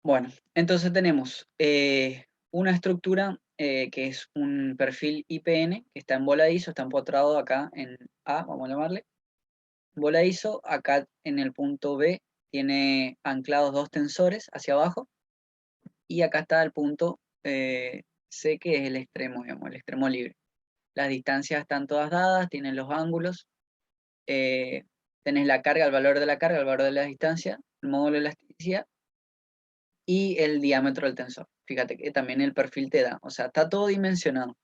Bueno, entonces tenemos una estructura que es un perfil IPN, que está en voladizo, está empotrado acá en A, vamos a llamarle. Voladizo, acá en el punto B tiene anclados dos tensores hacia abajo, y acá está el punto C, que es el extremo, digamos, el extremo libre. Las distancias están todas dadas, tienen los ángulos, eh, tenés la carga, el valor de la carga, el valor de la distancia, el módulo de elasticidad y el diámetro del tensor. Fíjate que también el perfil te da, o sea, está todo dimensionado.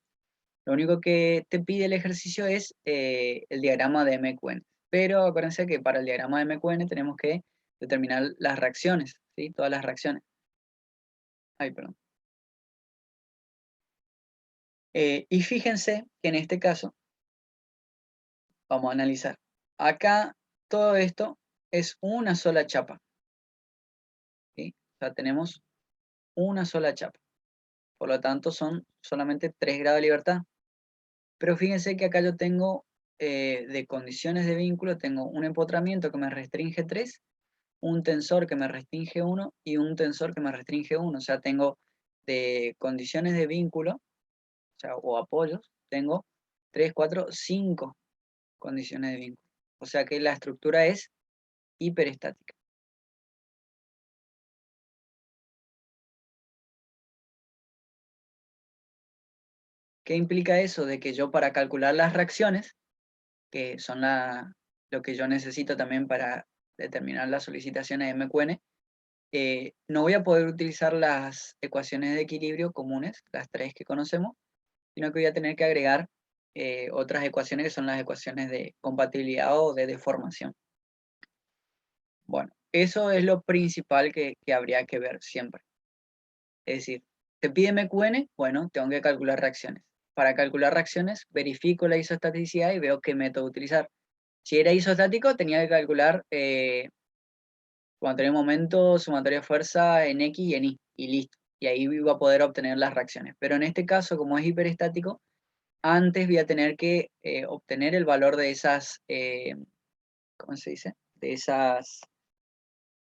Lo único que te pide el ejercicio es el diagrama de MQN. Pero acuérdense que para el diagrama de MQN tenemos que determinar las reacciones, ¿sí? Todas las reacciones. Ay, perdón. Y fíjense que en este caso, vamos a analizar. Acá todo esto es una sola chapa, ¿sí? O sea, tenemos una sola chapa. Por lo tanto, son solamente 3 grados de libertad. Pero fíjense que acá yo tengo de condiciones de vínculo, tengo un empotramiento que me restringe 3, un tensor que me restringe 1 y un tensor que me restringe 1. O sea, tengo de condiciones de vínculo, o sea, o apoyos, tengo 3, 4, 5 condiciones de vínculo. O sea que la estructura es hiperestática. ¿Qué implica eso? De que yo, para calcular las reacciones, que son lo que yo necesito también para determinar las solicitaciones de MQN, no voy a poder utilizar las ecuaciones de equilibrio comunes, las tres que conocemos, sino que voy a tener que agregar otras ecuaciones, que son las ecuaciones de compatibilidad o de deformación. Bueno, eso es lo principal que habría que ver siempre. Es decir, te pide MQN, bueno, tengo que calcular reacciones. Para calcular reacciones, verifico la isostaticidad y veo qué método utilizar. Si era isostático, tenía que calcular sumatorio de momento, sumatorio de fuerza en X y en Y, y listo. Y ahí iba a poder obtener las reacciones. Pero en este caso, como es hiperestático, antes voy a tener que obtener el valor de esas, ¿cómo se dice? De esas,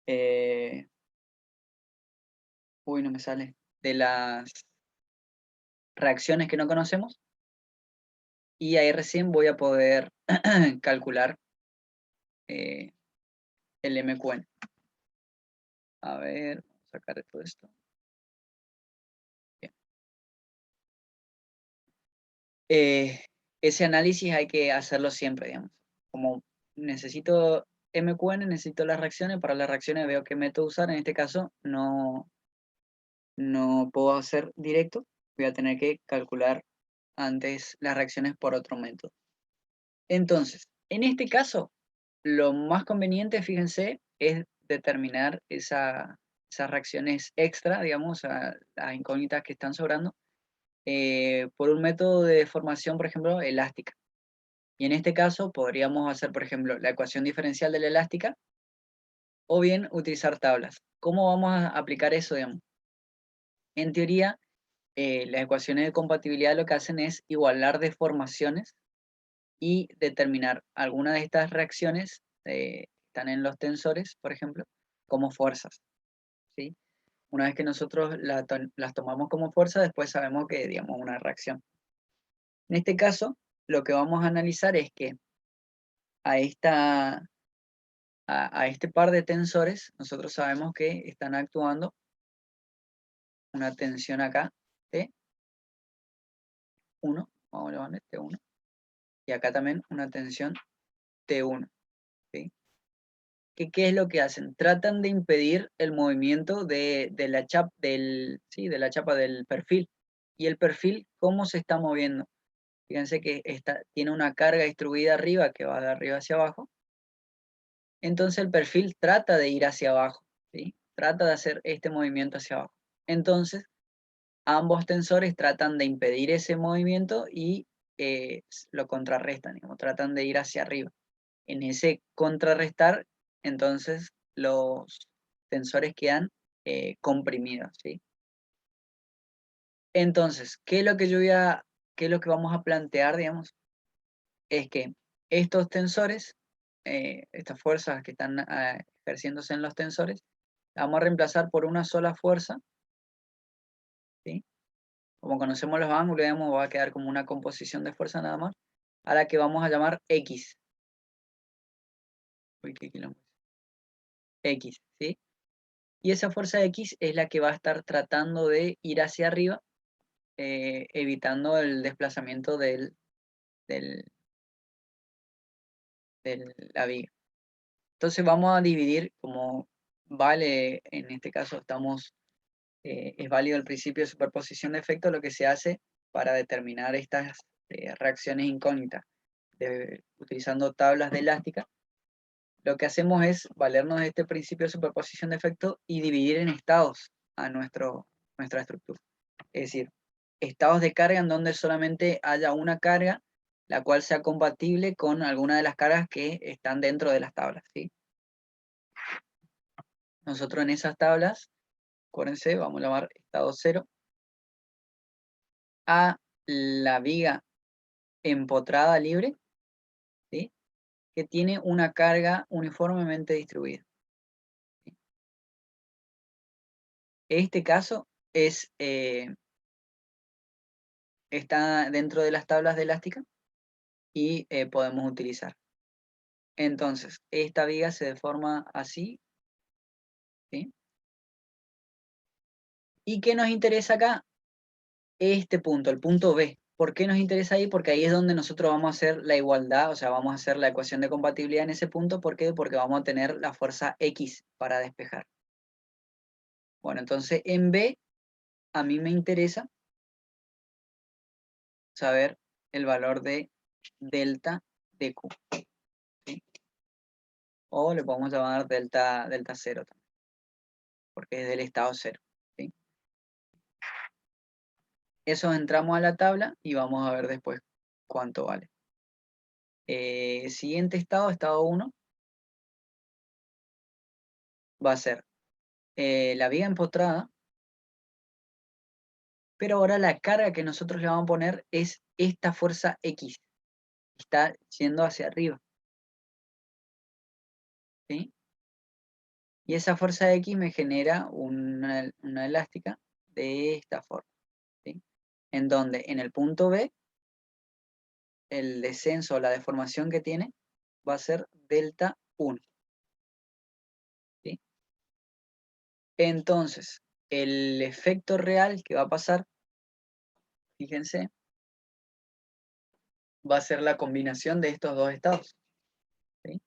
eh, uy, no me sale, de las reacciones que no conocemos, y ahí recién voy a poder calcular eh, el MQN. A ver, vamos a sacar todo esto. Bien. Ese análisis hay que hacerlo siempre, digamos. Como necesito MQN, necesito las reacciones, para las reacciones veo qué método usar. En este caso no puedo hacer directo, voy a tener que calcular antes las reacciones por otro método. Entonces, en este caso, lo más conveniente, fíjense, es determinar esas reacciones extra, digamos, a las incógnitas que están sobrando, por un método de deformación, por ejemplo, elástica. Y en este caso podríamos hacer, por ejemplo, la ecuación diferencial de la elástica, o bien utilizar tablas. ¿Cómo vamos a aplicar eso, digamos? En teoría, las ecuaciones de compatibilidad lo que hacen es igualar deformaciones y determinar algunas de estas reacciones que están en los tensores, por ejemplo, como fuerzas, ¿sí? Una vez que nosotros las tomamos como fuerza, después sabemos que, digamos, una reacción. En este caso, lo que vamos a analizar es que a, esta, a este par de tensores, nosotros sabemos que están actuando una tensión acá, T1, vamos a llamarle T1, y acá también una tensión T1, ¿sí? ¿Qué es lo que hacen? Tratan de impedir el movimiento de la chapa sí, de la chapa del perfil. ¿Y el perfil cómo se está moviendo? Fíjense que tiene una carga distribuida arriba que va de arriba hacia abajo. Entonces el perfil trata de ir hacia abajo, ¿sí? Trata de hacer este movimiento hacia abajo. Entonces, ambos tensores tratan de impedir ese movimiento y lo contrarrestan, digamos, tratan de ir hacia arriba. En ese contrarrestar, entonces los tensores quedan comprimidos, ¿sí? Entonces, qué es lo que vamos a plantear, digamos? Es que estos tensores, estas fuerzas que están ejerciéndose en los tensores, La vamos a reemplazar por una sola fuerza, ¿sí? Como conocemos los ángulos, digamos, va a quedar como una composición de fuerza nada más, a la que vamos a llamar X. Uy, qué quilombo. X, ¿sí? Y esa fuerza X es la que va a estar tratando de ir hacia arriba, evitando el desplazamiento del, de la viga. Entonces vamos a dividir, como vale, en este caso es válido el principio de superposición de efectos, lo que se hace para determinar estas reacciones incógnitas utilizando tablas de elástica. Lo que hacemos es valernos de este principio de superposición de efectos y dividir en estados a nuestra estructura. Es decir, estados de carga en donde solamente haya una carga, la cual sea compatible con alguna de las cargas que están dentro de las tablas, ¿sí? Nosotros en esas tablas, acuérdense, vamos a llamar estado 0 a la viga empotrada libre, ¿sí? Que tiene una carga uniformemente distribuida. Este caso está dentro de las tablas de elástica y podemos utilizar. Entonces, esta viga se deforma así, ¿sí? ¿Y qué nos interesa acá? Este punto, el punto B. ¿Por qué nos interesa ahí? Porque ahí es donde nosotros vamos a hacer la igualdad, o sea, vamos a hacer la ecuación de compatibilidad en ese punto. ¿Por qué? Porque vamos a tener la fuerza X para despejar. Bueno, entonces en B a mí me interesa saber el valor de delta de Q, ¿sí? O le podemos llamar delta 0 también, porque es del estado 0, ¿sí? Eso entramos a la tabla y vamos a ver después cuánto vale. Siguiente estado, estado 1, va a ser la viga empotrada, pero ahora la carga que nosotros le vamos a poner es esta fuerza X, está yendo hacia arriba, ¿sí? Y esa fuerza X me genera una elástica de esta forma, ¿sí? En donde en el punto B, el descenso o la deformación que tiene va a ser delta 1, ¿sí? Entonces, el efecto real que va a pasar, fíjense, va a ser la combinación de estos dos estados, ¿sí?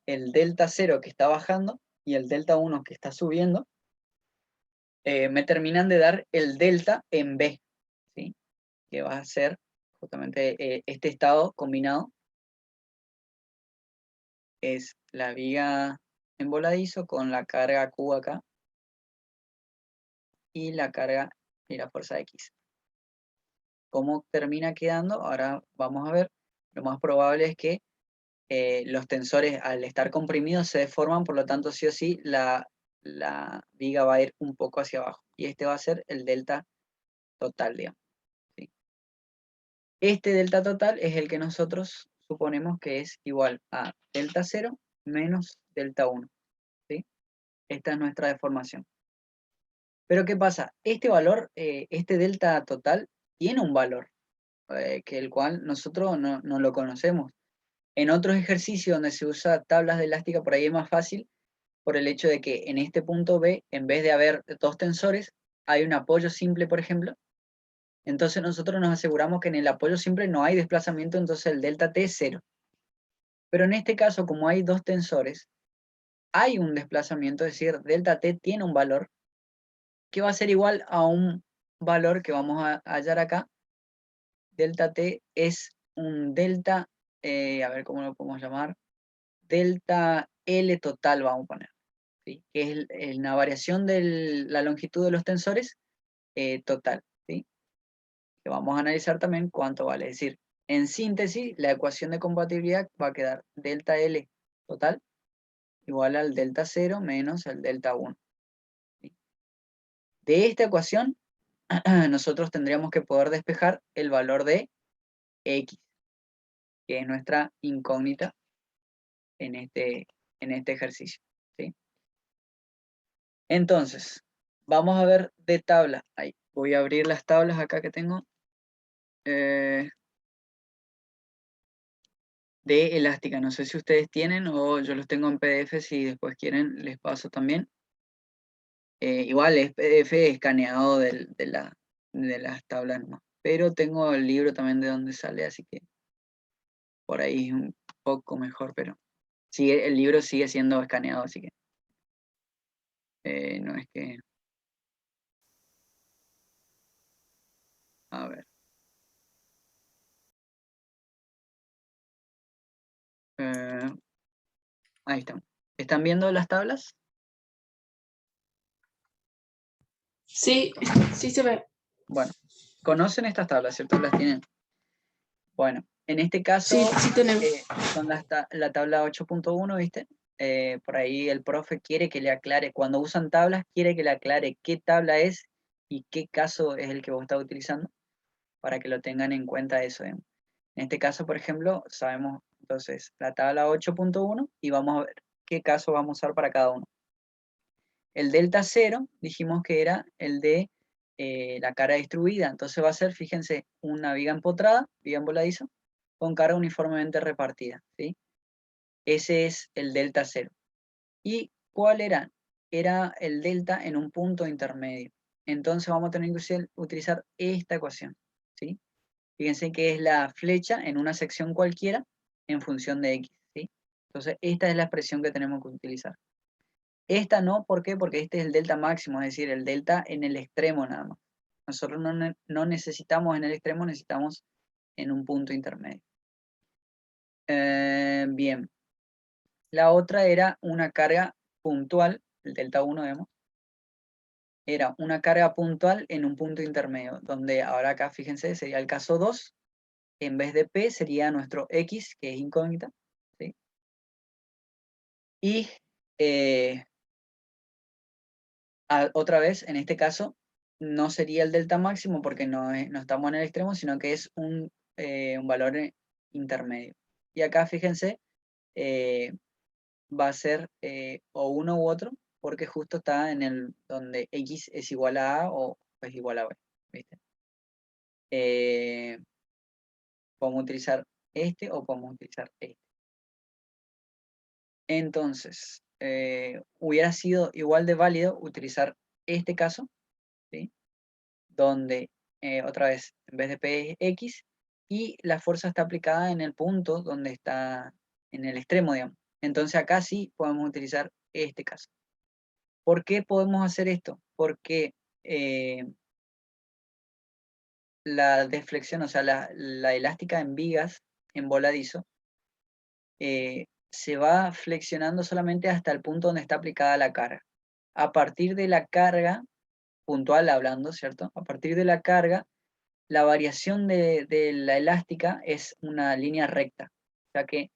El delta 0 que está bajando y el delta 1 que está subiendo, me terminan de dar el delta en B, ¿sí? Que va a ser justamente este estado combinado, es la viga en voladizo con la carga Q acá y la carga y la fuerza X. ¿Cómo termina quedando? Ahora vamos a ver. Lo más probable es que los tensores al estar comprimidos se deforman, por lo tanto sí o sí la viga va a ir un poco hacia abajo. Y este va a ser el delta total, digamos, ¿sí? Este delta total es el que nosotros suponemos que es igual a delta 0 menos delta 1, ¿sí? Esta es nuestra deformación. Pero ¿qué pasa? Este valor, este delta total, tiene un valor, que el cual nosotros no lo conocemos. En otros ejercicios donde se usa tablas de elástica, por ahí es más fácil, por el hecho de que en este punto B, en vez de haber dos tensores, hay un apoyo simple, por ejemplo. Entonces nosotros nos aseguramos que en el apoyo simple no hay desplazamiento, entonces el delta T es 0. Pero en este caso, como hay dos tensores, hay un desplazamiento, es decir, delta T tiene un valor que va a ser igual a un valor que vamos a hallar acá. Delta T es un delta, a ver cómo lo podemos llamar, delta L total vamos a poner, ¿sí? Que es la variación de la longitud de los tensores total, ¿sí? Que vamos a analizar también cuánto vale. Es decir, en síntesis, la ecuación de compatibilidad va a quedar delta L total igual al delta 0 menos el delta 1, ¿sí? De esta ecuación, nosotros tendríamos que poder despejar el valor de X, que es nuestra incógnita en este ejercicio, ¿sí? Entonces, vamos a ver de tabla. Ahí, voy a abrir las tablas acá que tengo. De elástica. No sé si ustedes tienen o yo los tengo en PDF, si después quieren les paso también. Igual es PDF escaneado de las tablas nomás. Pero tengo el libro también de donde sale, así que por ahí es un poco mejor, pero sigue, el libro sigue siendo escaneado, así que no es que... A ver. eh, ahí están. ¿Están viendo las tablas? Sí, sí se ve. Bueno, conocen estas tablas, ¿cierto? Las tienen. Bueno, en este Sí, caso sí tenemos. son la tabla 8.1, ¿viste? Por ahí el profe quiere que le aclare, cuando usan tablas, quiere que le aclare qué tabla es y qué caso es el que vos estás utilizando, para que lo tengan en cuenta eso. En este caso, por ejemplo, sabemos entonces la tabla 8.1 y vamos a ver qué caso vamos a usar para cada uno. El delta 0 dijimos que era el de la cara distribuida, entonces va a ser, fíjense, una viga empotrada, viga en voladizo, con cara uniformemente repartida, ¿sí? Ese es el delta 0. ¿Y cuál era? Era el delta en un punto intermedio. Entonces vamos a tener que utilizar esta ecuación, ¿sí? Fíjense que es la flecha en una sección cualquiera en función de x, ¿sí? Entonces esta es la expresión que tenemos que utilizar. Esta no, ¿por qué? Porque este es el delta máximo, es decir, el delta en el extremo nada más. Nosotros no necesitamos en el extremo, necesitamos en un punto intermedio. Bien, la otra era una carga puntual, el delta 1 vemos, era una carga puntual en un punto intermedio, donde ahora acá, fíjense, sería el caso 2, en vez de P sería nuestro X, que es incógnita, ¿sí? Y otra vez, en este caso, no sería el delta máximo porque no estamos en el extremo, sino que es un valor intermedio. Y acá, fíjense, eh, va a ser o uno u otro, porque justo está en el donde x es igual a A o es igual a B. ¿Viste? Eh, podemos utilizar este o podemos utilizar este. Entonces, hubiera sido igual de válido utilizar este caso, ¿sí? Donde otra vez, en vez de P es X, y la fuerza está aplicada en el punto donde está, en el extremo, digamos. Entonces acá sí podemos utilizar este caso. ¿Por qué podemos hacer esto? Porque la deflexión, o sea, la elástica en vigas, en voladizo, se va flexionando solamente hasta el punto donde está aplicada la carga. A partir de la carga, puntual hablando, ¿cierto? A partir de la carga, la variación de la elástica es una línea recta, o sea que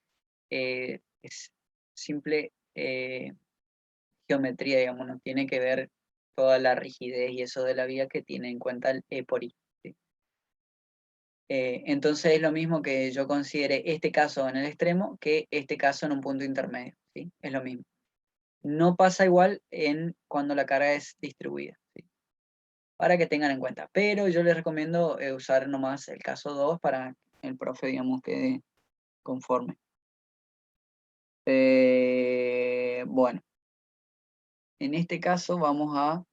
es simple geometría, digamos, no tiene que ver toda la rigidez y eso de la vía que tiene en cuenta el E por I. ¿Sí? Entonces es lo mismo que yo considere este caso en el extremo que este caso en un punto intermedio, ¿sí? Es lo mismo. No pasa igual en cuando la carga es distribuida, ¿sí? Para que tengan en cuenta. Pero yo les recomiendo usar nomás el caso 2 para que el profe, digamos, quede conforme. Bueno, en este caso vamos a,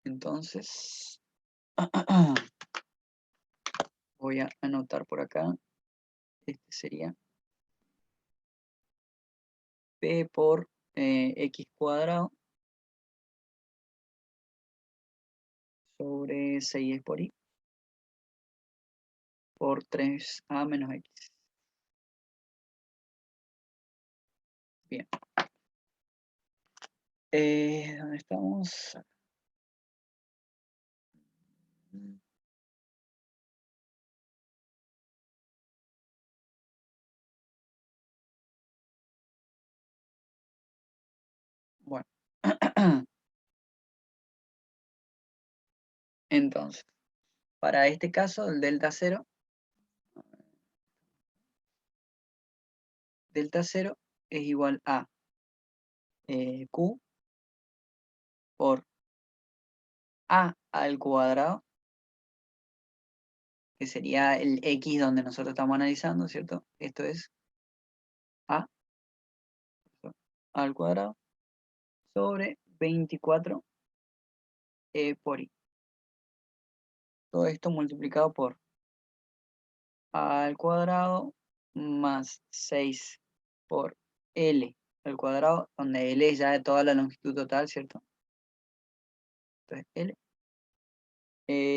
entonces, voy a anotar por acá, este sería P por X cuadrado sobre 6 por Y por 3A menos X. Bien. ¿Dónde estamos? Bueno. Entonces, para este caso, el delta 0 es igual a Q por A al cuadrado, que sería el X donde nosotros estamos analizando, ¿cierto? Esto es A al cuadrado sobre 24 por I. Todo esto multiplicado por A al cuadrado más 6 por L al cuadrado, donde L es ya de toda la longitud total, ¿cierto? Entonces L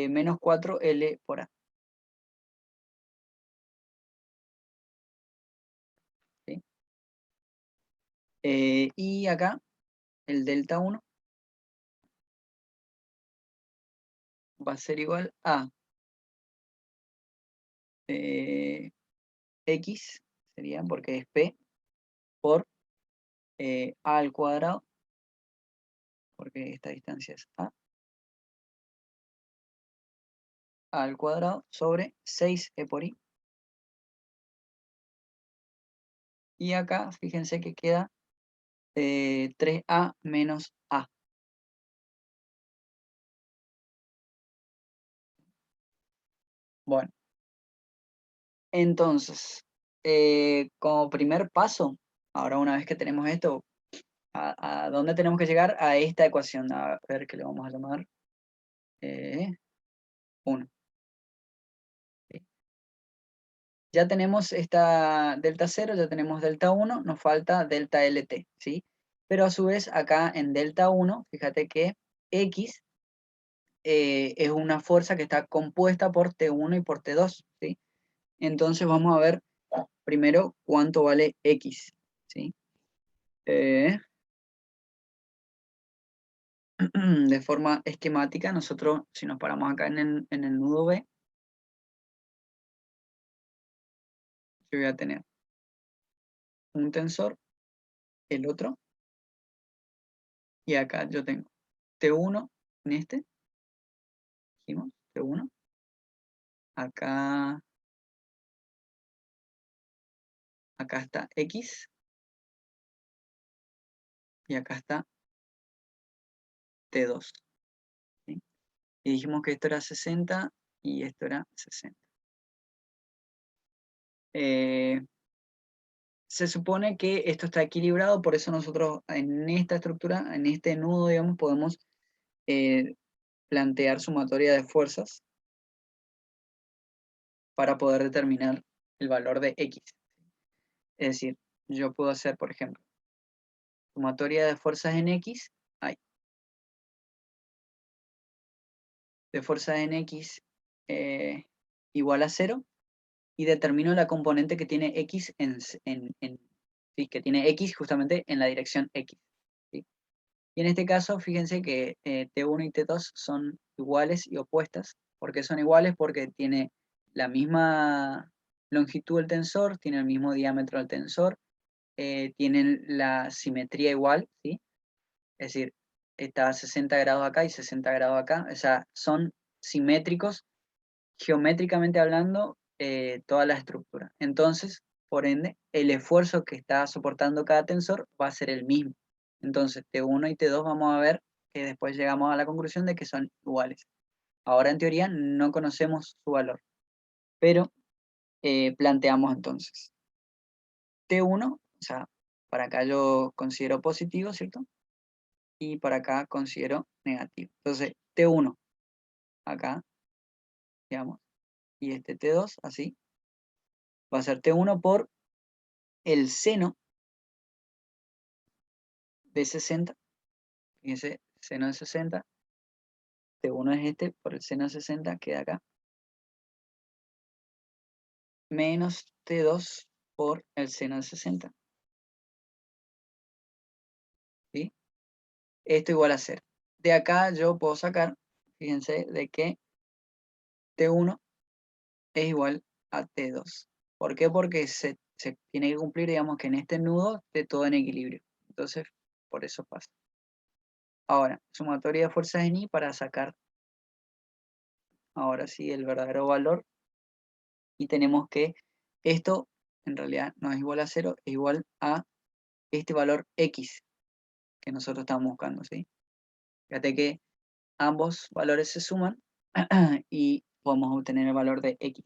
menos 4L por A. ¿Sí? Y acá el delta 1 va a ser igual a X, sería porque es P, por A al cuadrado, porque esta distancia es A al cuadrado sobre 6E por I. Y acá, fíjense que queda 3A menos A. Bueno, entonces, como primer paso, ahora una vez que tenemos esto, ¿a dónde tenemos que llegar? A esta ecuación. A ver, ¿qué le vamos a llamar? 1. Ya tenemos esta delta 0, ya tenemos delta 1, nos falta delta LT, ¿sí? Pero a su vez, acá en delta 1, fíjate que X es una fuerza que está compuesta por T1 y por T2, ¿sí? Entonces vamos a ver primero cuánto vale X, ¿sí? De forma esquemática, nosotros, si nos paramos acá en el nudo B, yo voy a tener un tensor, el otro, y acá yo tengo T1 en este, dijimos, T1, acá, acá está X, y acá está T2, ¿sí? Y dijimos que esto era 60 y esto era 60. Se supone que esto está equilibrado, por eso nosotros en esta estructura, en este nudo, digamos, podemos plantear sumatoria de fuerzas para poder determinar el valor de X. Es decir, yo puedo hacer, por ejemplo, sumatoria de fuerzas en X, hay de fuerzas en X igual a 0, y determino la componente que tiene X sí, que tiene X justamente en la dirección X. ¿Sí? Y en este caso, fíjense que T1 y T2 son iguales y opuestas. ¿Por qué son iguales? Porque tiene la misma longitud del tensor, tiene el mismo diámetro del tensor, tienen la simetría igual, ¿sí? Es decir, está a 60 grados acá y 60 grados acá. O sea, son simétricos, geométricamente hablando, toda la estructura. Entonces, por ende, el esfuerzo que está soportando cada tensor va a ser el mismo. Entonces, T1 y T2 vamos a ver que después llegamos a la conclusión de que son iguales. Ahora, en teoría, no conocemos su valor, pero planteamos entonces. T1, o sea, para acá yo considero positivo, ¿cierto? Y para acá considero negativo. Entonces, T1, acá, digamos, y este T2, así, va a ser T1 por el seno de 60, fíjense, seno de 60, T1 es este, por el seno de 60 queda acá, menos T2 por el seno de 60, ¿sí? Esto igual a 0. De acá yo puedo sacar, fíjense, de que T1 es igual a T2. ¿Por qué? Porque se tiene que cumplir, digamos, que en este nudo esté todo en equilibrio. Entonces, por eso pasa. Ahora, sumatoria de fuerzas en I para sacar, ahora sí, el verdadero valor. Y tenemos que esto, en realidad, no es igual a 0, es igual a este valor X que nosotros estamos buscando, ¿sí? Fíjate que ambos valores se suman y podemos obtener el valor de x.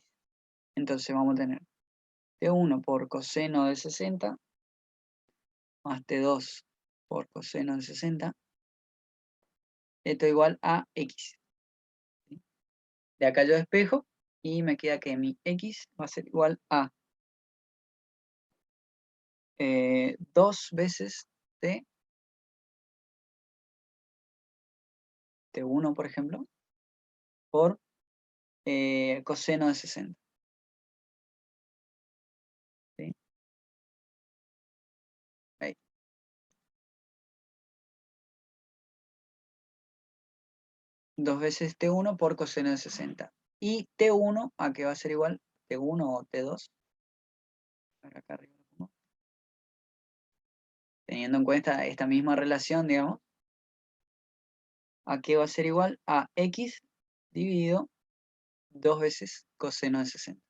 Entonces vamos a tener T1 por coseno de 60 más T2 por coseno de 60. Esto es igual a x. De acá yo despejo y me queda que mi x va a ser igual a 2 veces T1, por ejemplo, por coseno de 60. ¿Sí? Ahí. Dos veces T1 por coseno de 60. Y T1, ¿a qué va a ser igual? T1 o T2. Acá arriba, ¿no? Teniendo en cuenta esta misma relación, digamos, ¿a qué va a ser igual? A x dividido 2 veces coseno de 60.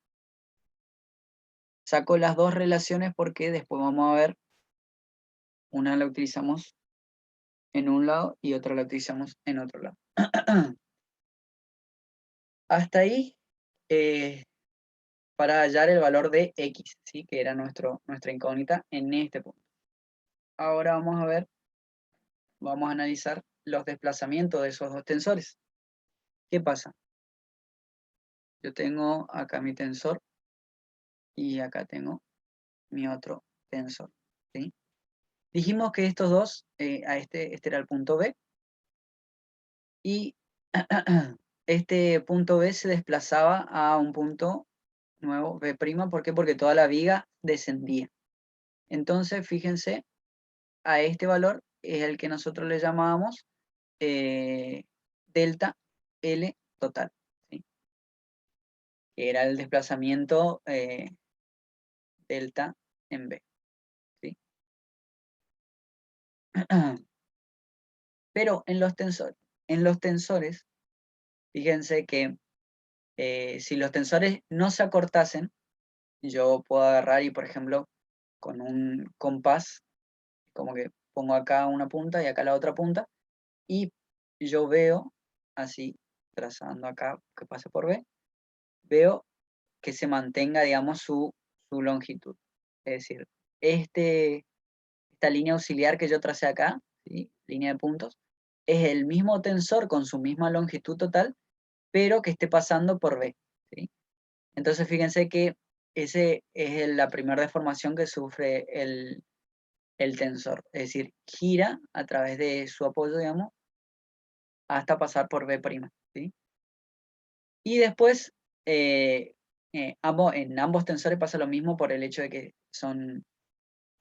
Saco las dos relaciones porque después vamos a ver, una la utilizamos en un lado y otra la utilizamos en otro lado. Hasta ahí, para hallar el valor de x, ¿sí? Que era nuestra incógnita en este punto. Ahora vamos a analizar los desplazamientos de esos dos tensores. ¿Qué pasa? Yo tengo acá mi tensor y acá tengo mi otro tensor, ¿sí? Dijimos que estos dos, este era el punto B, y este punto B se desplazaba a un punto nuevo, B', ¿por qué? Porque toda la viga descendía. Entonces, fíjense, a este valor es el que nosotros le llamábamos delta L total, ¿sí? Que era el desplazamiento delta en B, ¿sí? Pero en los tensores, fíjense que si los tensores no se acortasen, yo puedo agarrar y, por ejemplo, con un compás, como que pongo acá una punta y acá la otra punta, y yo veo, así, trazando acá que pase por B, veo que se mantenga, digamos, su longitud. Es decir, esta línea auxiliar que yo tracé acá, ¿sí? Línea de puntos, es el mismo tensor con su misma longitud total, pero que esté pasando por B, ¿sí? Entonces fíjense que ese es la primera deformación que sufre el tensor, es decir, gira a través de su apoyo, digamos, hasta pasar por B', ¿sí? Y después, en ambos tensores pasa lo mismo por el hecho de que son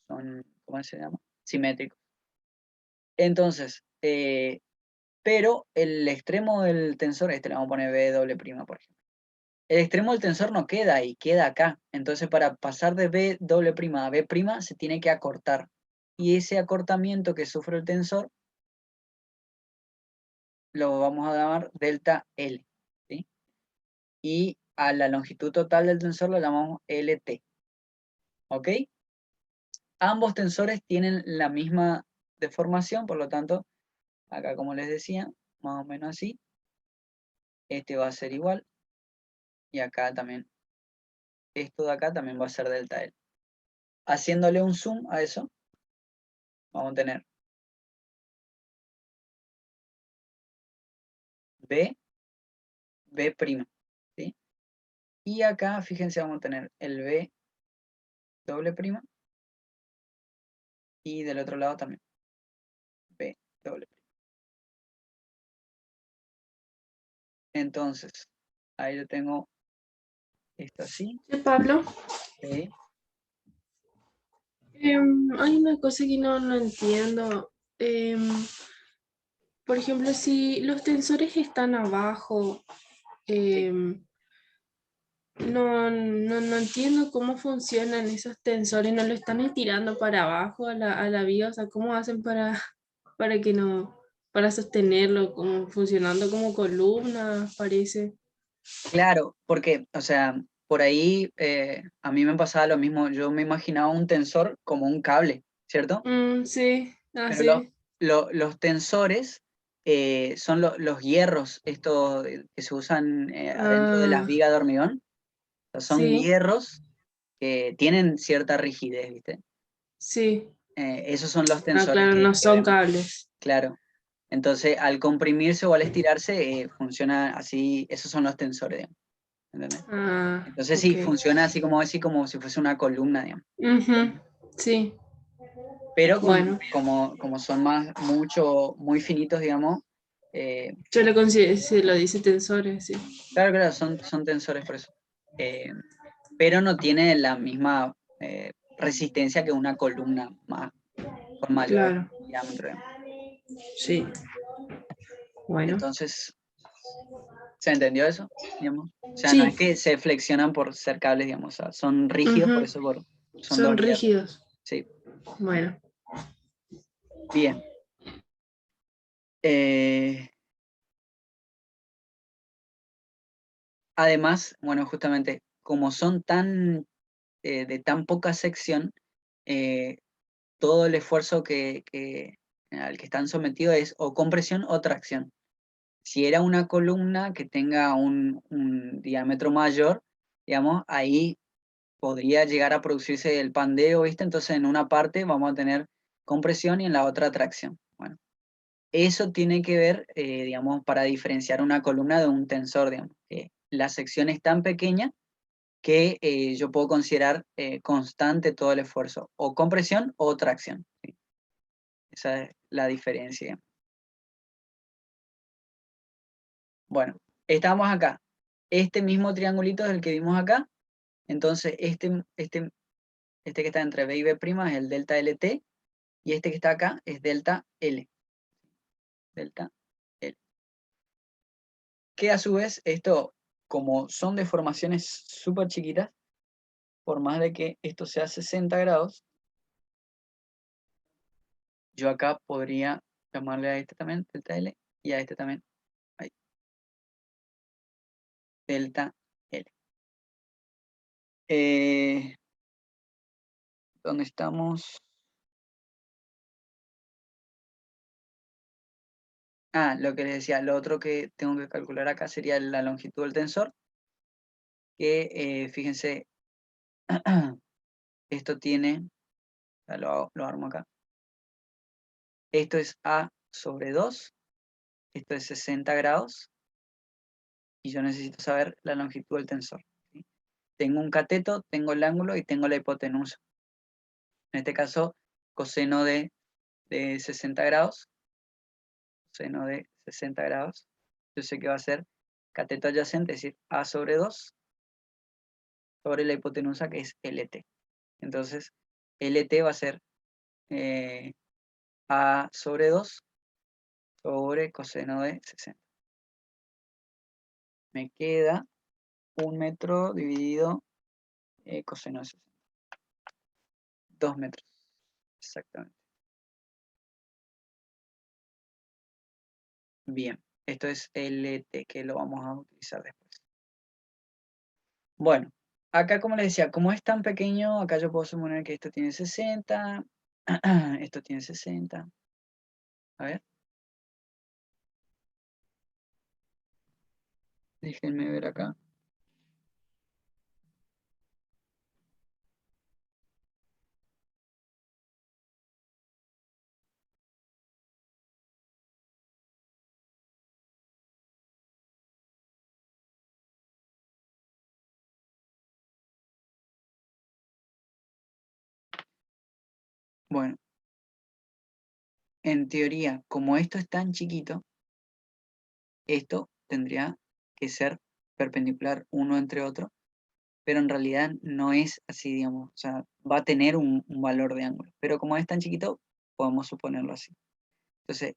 ¿cómo se llama? Simétricos. Entonces, pero el extremo del tensor, le vamos a poner B', por ejemplo. El extremo del tensor no queda ahí, queda acá. Entonces, para pasar de B' a B' se tiene que acortar. Y ese acortamiento que sufre el tensor lo vamos a llamar delta L, ¿sí? Y a la longitud total del tensor lo llamamos LT. ¿Ok? Ambos tensores tienen la misma deformación, por lo tanto, acá como les decía, más o menos así, este va a ser igual, y acá también, esto de acá también va a ser delta L. Haciéndole un zoom a eso, vamos a tener B, B', ¿sí? Y acá, fíjense, vamos a tener el B doble prima, y del otro lado también, B doble prima. Entonces, ahí yo tengo esto así. Sí, Pablo, ¿Sí? hay una cosa que no entiendo. Por ejemplo, si los tensores están abajo, Sí. no entiendo cómo funcionan esos tensores, no lo están estirando para abajo a la viga, o sea, ¿cómo hacen para que no, para sostenerlo, como funcionando como columna, parece? Claro, porque, o sea, por ahí a mí me pasaba lo mismo. Yo me imaginaba un tensor como un cable, ¿cierto? Sí, Pero así. los tensores son los hierros, estos que se usan adentro de las vigas de hormigón. O sea, son Sí, hierros que tienen cierta rigidez, ¿viste? sí. Esos son los Ah, tensores claro, no que son vemos, cables. claro. Entonces, al comprimirse o al estirarse, funciona así, esos son los tensores, digamos, ¿entendés? Ah, Entonces ok. sí, funciona así como si fuese una columna, digamos. Ujú, sí, Pero bueno. como son muy finitos, digamos, eh, Yo lo considero, si lo dice tensores, sí. claro, son tensores por eso. Eh, pero no tiene la misma resistencia que una columna con mayor Claro, diámetro, digamos. sí. Bueno. Entonces, ¿se entendió eso? Digamos? O sea, no es Sí, que se flexionan por ser cables, digamos, o sea, son rígidos, por ujú, eso son son dos hierros. rígidos. Sí, Bueno, bien. Eh, además, bueno, justamente, como son de tan poca sección, eh, todo el esfuerzo al que están sometidos es o compresión o tracción. Si era una columna que tenga un diámetro mayor, digamos, ahí podría llegar a producirse el pandeo, ¿viste? Entonces en una parte vamos a tener compresión y en la otra tracción. Bueno, eso tiene que ver, digamos, para diferenciar una columna de un tensor, digamos, que la sección es tan pequeña que yo puedo considerar constante todo el esfuerzo, o compresión o tracción. ¿Sí? Esa es la diferencia. Bueno, estamos acá. Este mismo triangulito es el que vimos acá. Entonces, este que está entre B y B' es el delta LT, y este que está acá es delta L. Delta L. Que a su vez, esto, como son deformaciones súper chiquitas, por más de que esto sea 60 grados, yo acá podría llamarle a este también delta L y a este también ahí, delta L. Eh, ¿Dónde estamos? Ah, lo que les decía, lo otro que tengo que calcular acá sería la longitud del tensor, que fíjense, esto tiene, ya lo armo acá, esto es A sobre 2, esto es 60 grados, y yo necesito saber la longitud del tensor. ¿Sí? Tengo un cateto, tengo el ángulo y tengo la hipotenusa. En este caso, coseno de 60 grados, seno de 60 grados, yo sé que va a ser cateto adyacente, es decir, A sobre 2 sobre la hipotenusa que es LT. Entonces, LT va a ser A sobre 2 sobre coseno de 60. Me queda 1 metro dividido coseno de 60. 2 metros, exactamente. Bien, esto es LT, que lo vamos a utilizar después. Bueno, acá como les decía, como es tan pequeño, acá yo puedo suponer que esto tiene 60, esto tiene 60. A ver, déjenme ver acá. Bueno, en teoría, como esto es tan chiquito, esto tendría que ser perpendicular uno entre otro, pero en realidad no es así, digamos, o sea, va a tener un valor de ángulo, pero como es tan chiquito, podemos suponerlo así. Entonces,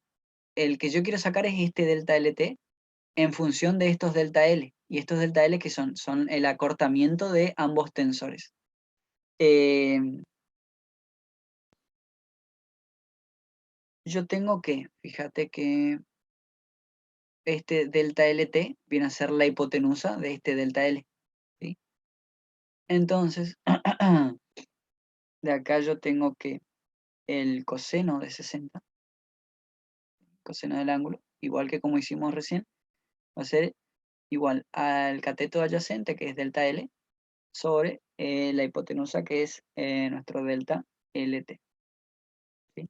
el que yo quiero sacar es este delta LT en función de estos delta L, y estos delta L que son el acortamiento de ambos tensores. Eh, yo tengo que, fíjate que este delta LT viene a ser la hipotenusa de este delta L, ¿sí? Entonces, de acá yo tengo que el coseno de 60, coseno del ángulo, igual que como hicimos recién, va a ser igual al cateto adyacente, que es delta L, sobre la hipotenusa, que es nuestro delta LT. ¿Sí?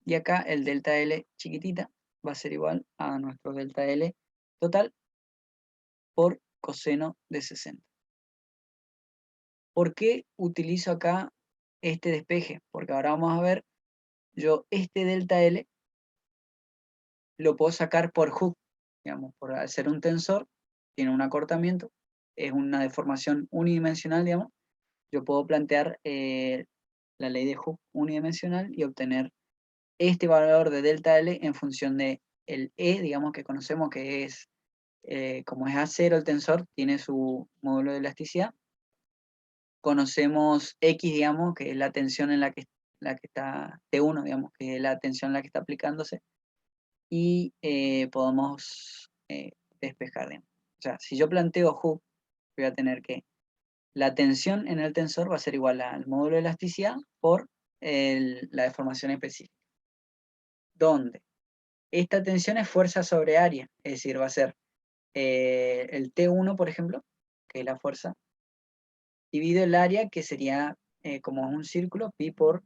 Y acá el delta L chiquitita va a ser igual a nuestro delta L total por coseno de 60. ¿Por qué utilizo acá este despeje? Porque ahora vamos a ver, yo este delta L lo puedo sacar por Hooke, digamos, por al ser un tensor, tiene un acortamiento, es una deformación unidimensional, digamos. Yo puedo plantear la ley de Hooke unidimensional y obtener este valor de delta L en función de el E, digamos, que conocemos que es, como es A0 el tensor, tiene su módulo de elasticidad. Conocemos X, digamos, que es la tensión en la que está T1, digamos, que es la tensión en la que está aplicándose, y podemos despejar, digamos. O sea, si yo planteo Hooke, voy a tener que la tensión en el tensor va a ser igual al módulo de elasticidad por la deformación específica. Donde esta tensión es fuerza sobre área, es decir, va a ser el T1, por ejemplo, que es la fuerza, dividido el área, que sería como un círculo, pi por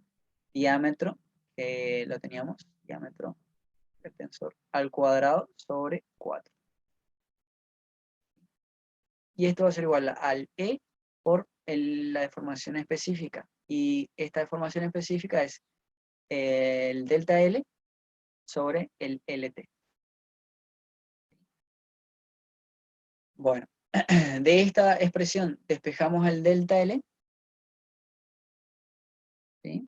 diámetro, que lo teníamos, diámetro del tensor, al cuadrado sobre 4. Y esto va a ser igual al E por la deformación específica. Y esta deformación específica es el delta L sobre el LT. Bueno, de esta expresión despejamos el delta L, ¿sí?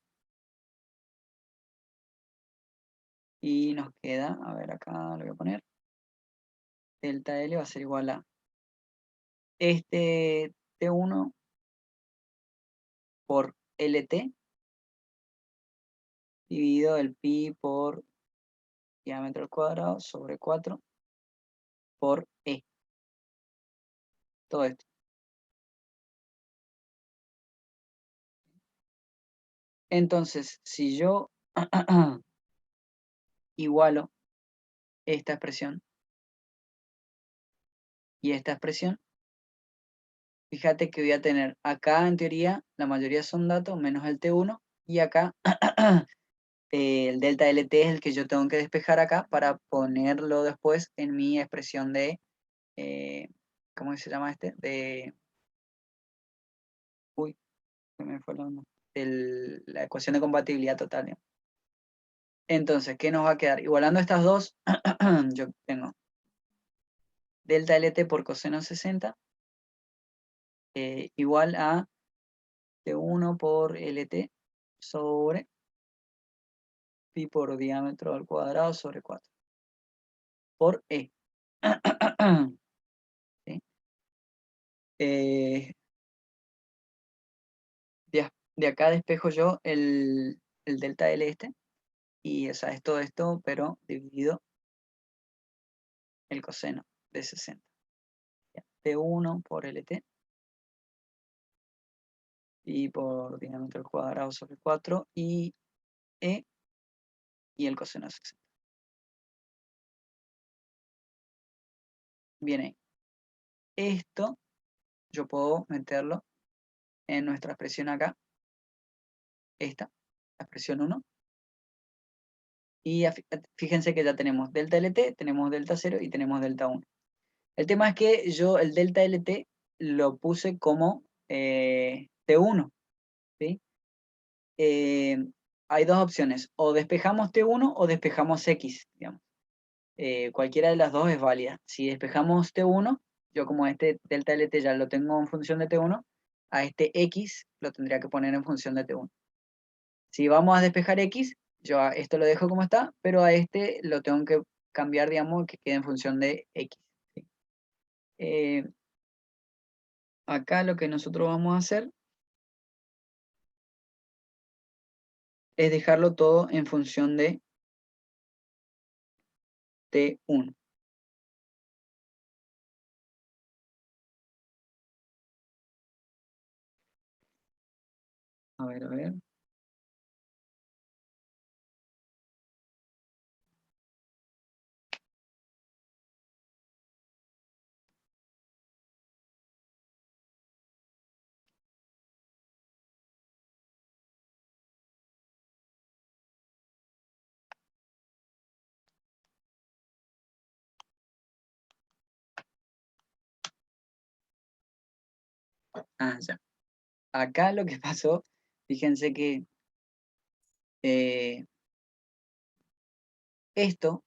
Y nos queda, a ver acá lo voy a poner, delta L va a ser igual a este T1 por LT dividido el pi por diámetro al cuadrado sobre 4 por E. Todo esto. Entonces, si yo igualo esta expresión y esta expresión, fíjate que voy a tener acá, en teoría, la mayoría son datos, menos el T1, y acá el delta LT es el que yo tengo que despejar acá para ponerlo después en mi expresión de, ¿cómo se llama este? Uy, se me fue el nombre. La ecuación de compatibilidad total, ¿no? Entonces, ¿qué nos va a quedar? Igualando estas dos, yo tengo delta LT por coseno 60 igual a T1 por LT sobre pi por diámetro al cuadrado sobre 4 por E. ¿Sí? Eh, de acá despejo yo el delta L este, y o sea, es todo esto, pero dividido el coseno de 60. T1 por LT y por diámetro al cuadrado sobre 4 y E y el coseno de 60. Bien ahí. Esto yo puedo meterlo en nuestra expresión acá, esta, la expresión 1. Y fíjense que ya tenemos delta LT, tenemos delta 0 y tenemos delta 1. El tema es que yo el delta LT lo puse como T1, ¿sí? Hay dos opciones, o despejamos T1 o despejamos X, digamos. Cualquiera de las dos es válida. Si despejamos T1, yo como este delta LT ya lo tengo en función de T1, a este X lo tendría que poner en función de T1. Si vamos a despejar X, yo a esto lo dejo como está, pero a este lo tengo que cambiar, digamos, que quede en función de X. ¿Sí? Eh, Acá lo que nosotros vamos a hacer es dejarlo todo en función de T1. A ver, a ver. Ya. Acá lo que pasó, fíjense que esto,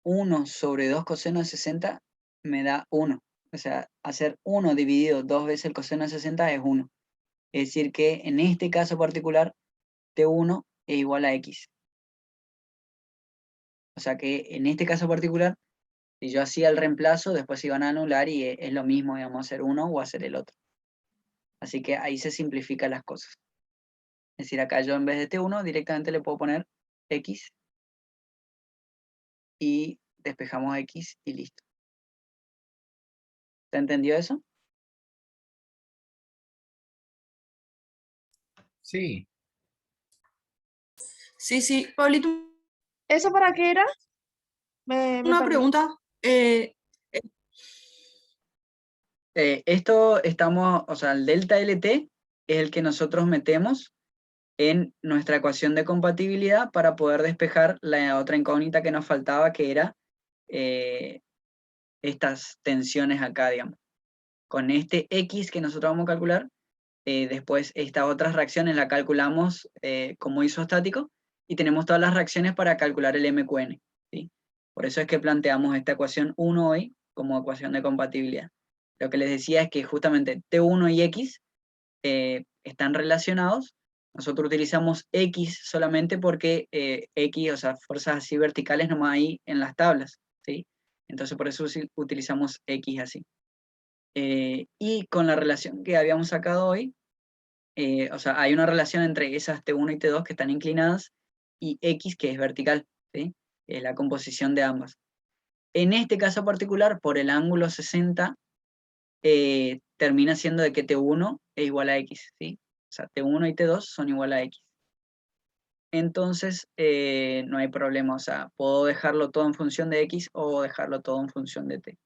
1 sobre 2 coseno de 60 me da 1. O sea, hacer 1 dividido 2 veces el coseno de 60 es 1. Es decir que en este caso particular, T1 es igual a X. O sea que en este caso particular, si yo hacía el reemplazo, después se iban a anular y es lo mismo, digamos, hacer uno o hacer el otro. Así que ahí se simplifican las cosas. Es decir, acá yo en vez de T1 directamente le puedo poner X y despejamos X y listo. ¿Se entendió eso? Sí. Sí, sí. Pablito, ¿Eso para qué era? Me una perdí. pregunta. Esto estamos, o sea, el delta LT es el que nosotros metemos en nuestra ecuación de compatibilidad para poder despejar la otra incógnita que nos faltaba, que era estas tensiones acá, digamos. Con este X que nosotros vamos a calcular, después estas otras reacciones la calculamos como isostático y tenemos todas las reacciones para calcular el MQN, ¿sí? Por eso es que planteamos esta ecuación 1 hoy como ecuación de compatibilidad. Lo que les decía es que justamente T1 y X están relacionados. Nosotros utilizamos X solamente porque X, o sea, fuerzas así verticales nomás hay en las tablas, ¿sí? Entonces por eso utilizamos X así. Y con la relación que habíamos sacado hoy, o sea, hay una relación entre esas T1 y T2 que están inclinadas y X que es vertical, ¿sí? Es la composición de ambas. En este caso particular, por el ángulo 60, termina siendo de que T1 es igual a X, ¿sí? O sea, T1 y T2 son igual a X. Entonces, no hay problema, o sea, puedo dejarlo todo en función de X o dejarlo todo en función de T.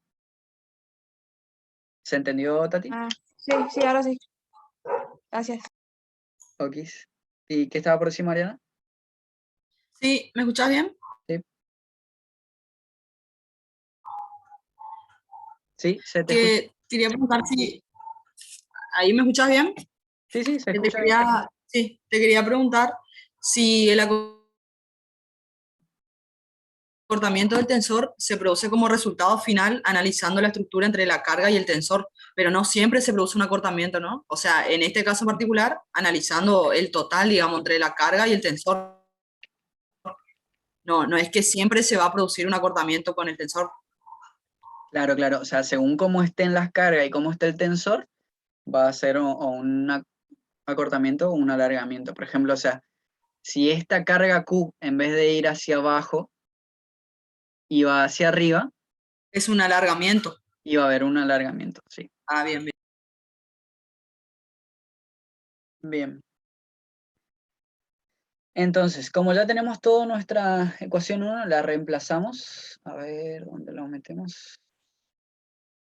¿Se entendió, Tati? Ah, sí, sí, ahora sí. Gracias. Ok. ¿Y qué estaba por decir, Mariana? Sí, ¿me escuchás bien? Sí. Sí, se te escucha. Que quería preguntar si... ¿Ahí me escuchás bien? Sí, sí, se Que te escucha bien. quería, sí, te quería preguntar si el acortamiento del tensor se produce como resultado final analizando la estructura entre la carga y el tensor, pero no siempre se produce un acortamiento, ¿no? O sea, en este caso particular, analizando el total, digamos, entre la carga y el tensor. No, no es que siempre se va a producir un acortamiento con el tensor. Claro, claro. O sea, según cómo estén las cargas y cómo esté el tensor, va a ser o un acortamiento o un alargamiento. Por ejemplo, o sea, si esta carga Q, en vez de ir hacia abajo, iba hacia arriba, Es un alargamiento. iba a haber un alargamiento, sí. Ah, bien, bien. Bien. Entonces, como ya tenemos toda nuestra ecuación 1, la reemplazamos. A ver, ¿dónde lo metemos?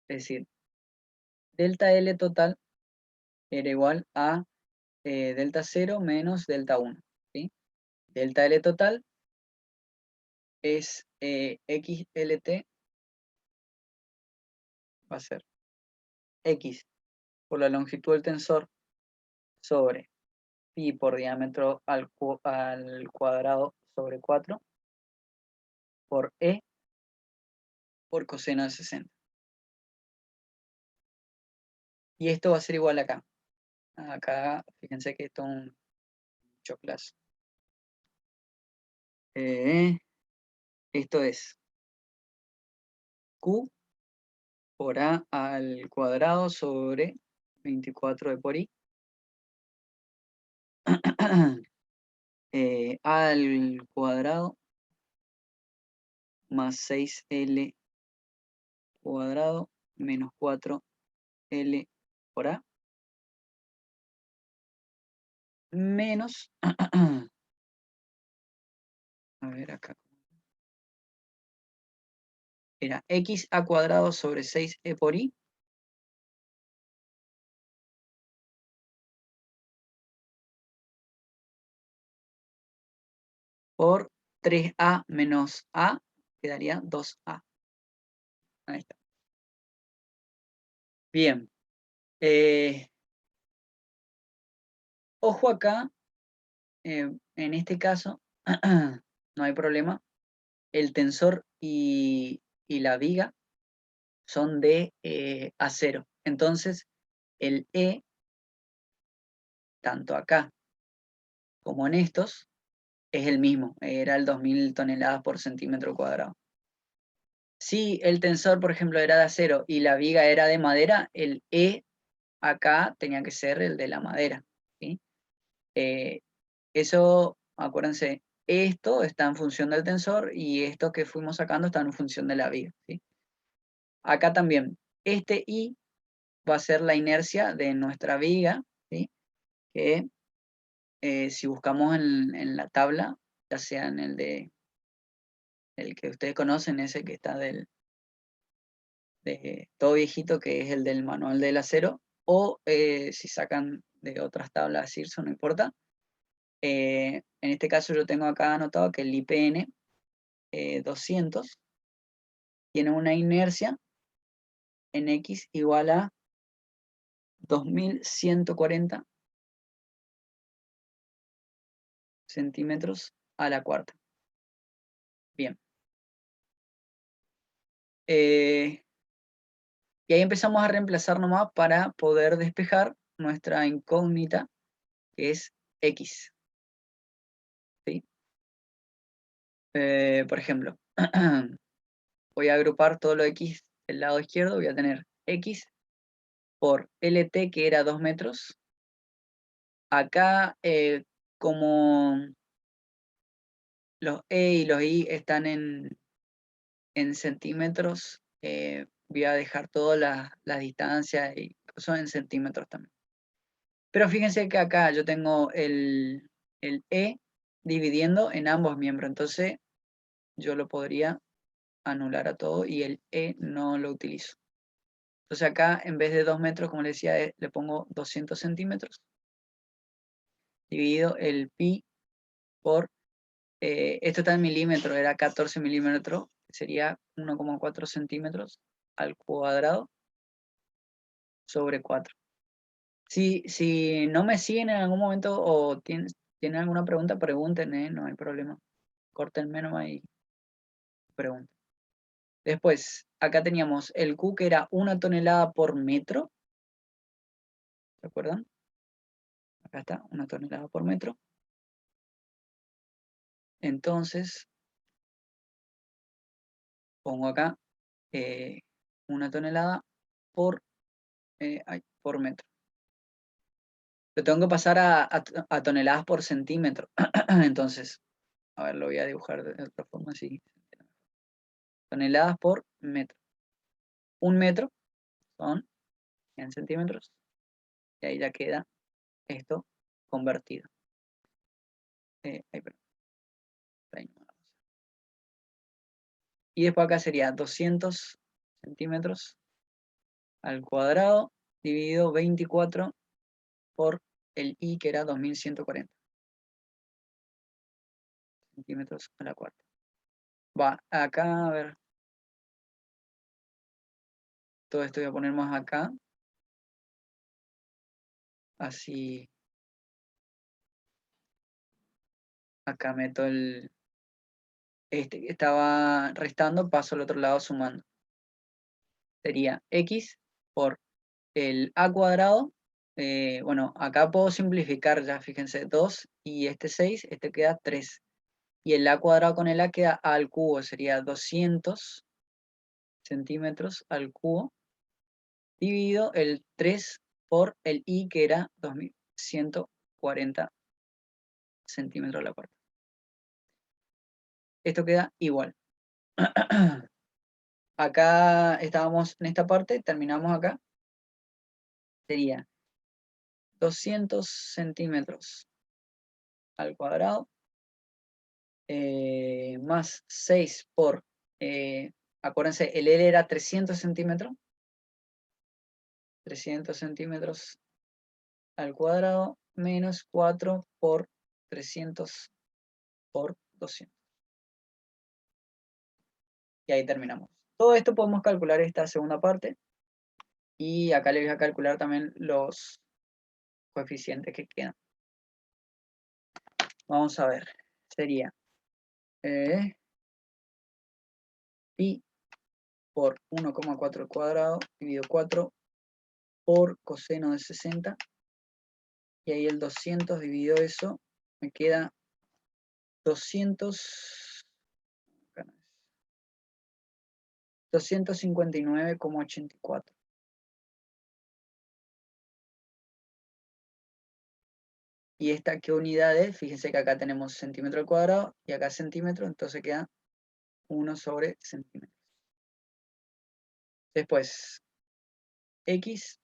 Es decir, delta L total era igual a delta 0 menos delta 1, ¿sí? Delta L total es XLT, va a ser X por la longitud del tensor sobre pi por diámetro al cuadrado sobre 4 por E por coseno de 60. Y esto va a ser igual acá. Acá, fíjense que esto es un choclazo. Esto es Q por A al cuadrado sobre 24 de por I. A al cuadrado más 6L cuadrado menos 4L por A menos, a ver acá, era X a cuadrado sobre 6E por I por 3A menos A, quedaría 2A. Ahí está. Bien. Ojo acá, en este caso, no hay problema. El tensor y la viga son de acero. Entonces, el E, tanto acá como en estos, es el mismo. Era el 2000 toneladas por centímetro cuadrado. Si el tensor, por ejemplo, era de acero y la viga era de madera, el E acá tenía que ser el de la madera, ¿sí? Eso, acuérdense, esto está en función del tensor y esto que fuimos sacando está en función de la viga, ¿sí? Acá también, este I va a ser la inercia de nuestra viga, ¿sí? Que si buscamos en la tabla, ya sea en el que ustedes conocen, ese que está de todo viejito, que es el del manual del acero, o si sacan de otras tablas CIRSO, no importa. En este caso yo tengo acá anotado que el IPN 200 tiene una inercia en X igual a 2140 centímetros a la cuarta. Bien. Y ahí empezamos a reemplazar nomás para poder despejar nuestra incógnita, que es X. ¿Sí? Por ejemplo, voy a agrupar todo lo X del lado izquierdo, voy a tener X por LT, que era 2 metros. Acá, como los E y los I están en centímetros, voy a dejar todas las distancias y cosas en centímetros también. Pero fíjense que acá yo tengo el E dividiendo en ambos miembros, entonces yo lo podría anular a todo y el E no lo utilizo. Entonces acá en vez de 2 metros, como les decía, le pongo 200 centímetros, dividido el pi por, esto está en milímetros, era 14 milímetros, sería 1,4 centímetros al cuadrado sobre 4. Si no me siguen en algún momento o tienen alguna pregunta, pregunten, no hay problema. Córtenme nomás y pregunten. Después, acá teníamos el Q, que era 1 tonelada por metro. ¿Se acuerdan? Acá está, 1 tonelada por metro. Entonces, pongo acá 1 tonelada por metro. Lo tengo que pasar a toneladas por centímetro. Entonces, a ver, lo voy a dibujar de otra forma así. Toneladas por metro. 1 metro son 100 centímetros. Y ahí ya queda esto convertido. Y después acá sería 200 centímetros al cuadrado dividido 24 por el I, que era 2140 centímetros a la cuarta. Va, acá, a ver. Todo esto voy a poner más acá. Así. Acá meto este que estaba restando, paso al otro lado sumando. Sería X por el A cuadrado. Bueno, acá puedo simplificar ya, fíjense, 2 y este 6, este queda 3. Y el A cuadrado con el A queda A al cubo, sería 200 centímetros al cubo, dividido el 3 por el I, que era 2140 centímetros a la cuarta. Esto queda igual. Acá estábamos en esta parte, terminamos acá. Sería 200 centímetros al cuadrado, más 6 por, acuérdense, el L era 300 centímetros, 300 centímetros al cuadrado, menos 4 por 300 por 200. Y ahí terminamos. Todo esto podemos calcular esta segunda parte, y acá les voy a calcular también los coeficientes que quedan. Vamos a ver, sería pi por 1,4 al cuadrado dividido 4 por coseno de 60, y ahí el 200 dividido eso, me queda 259,84. ¿Y esta qué unidad es? Fíjense que acá tenemos centímetro al cuadrado y acá centímetro, entonces queda 1 sobre centímetro. Después, x,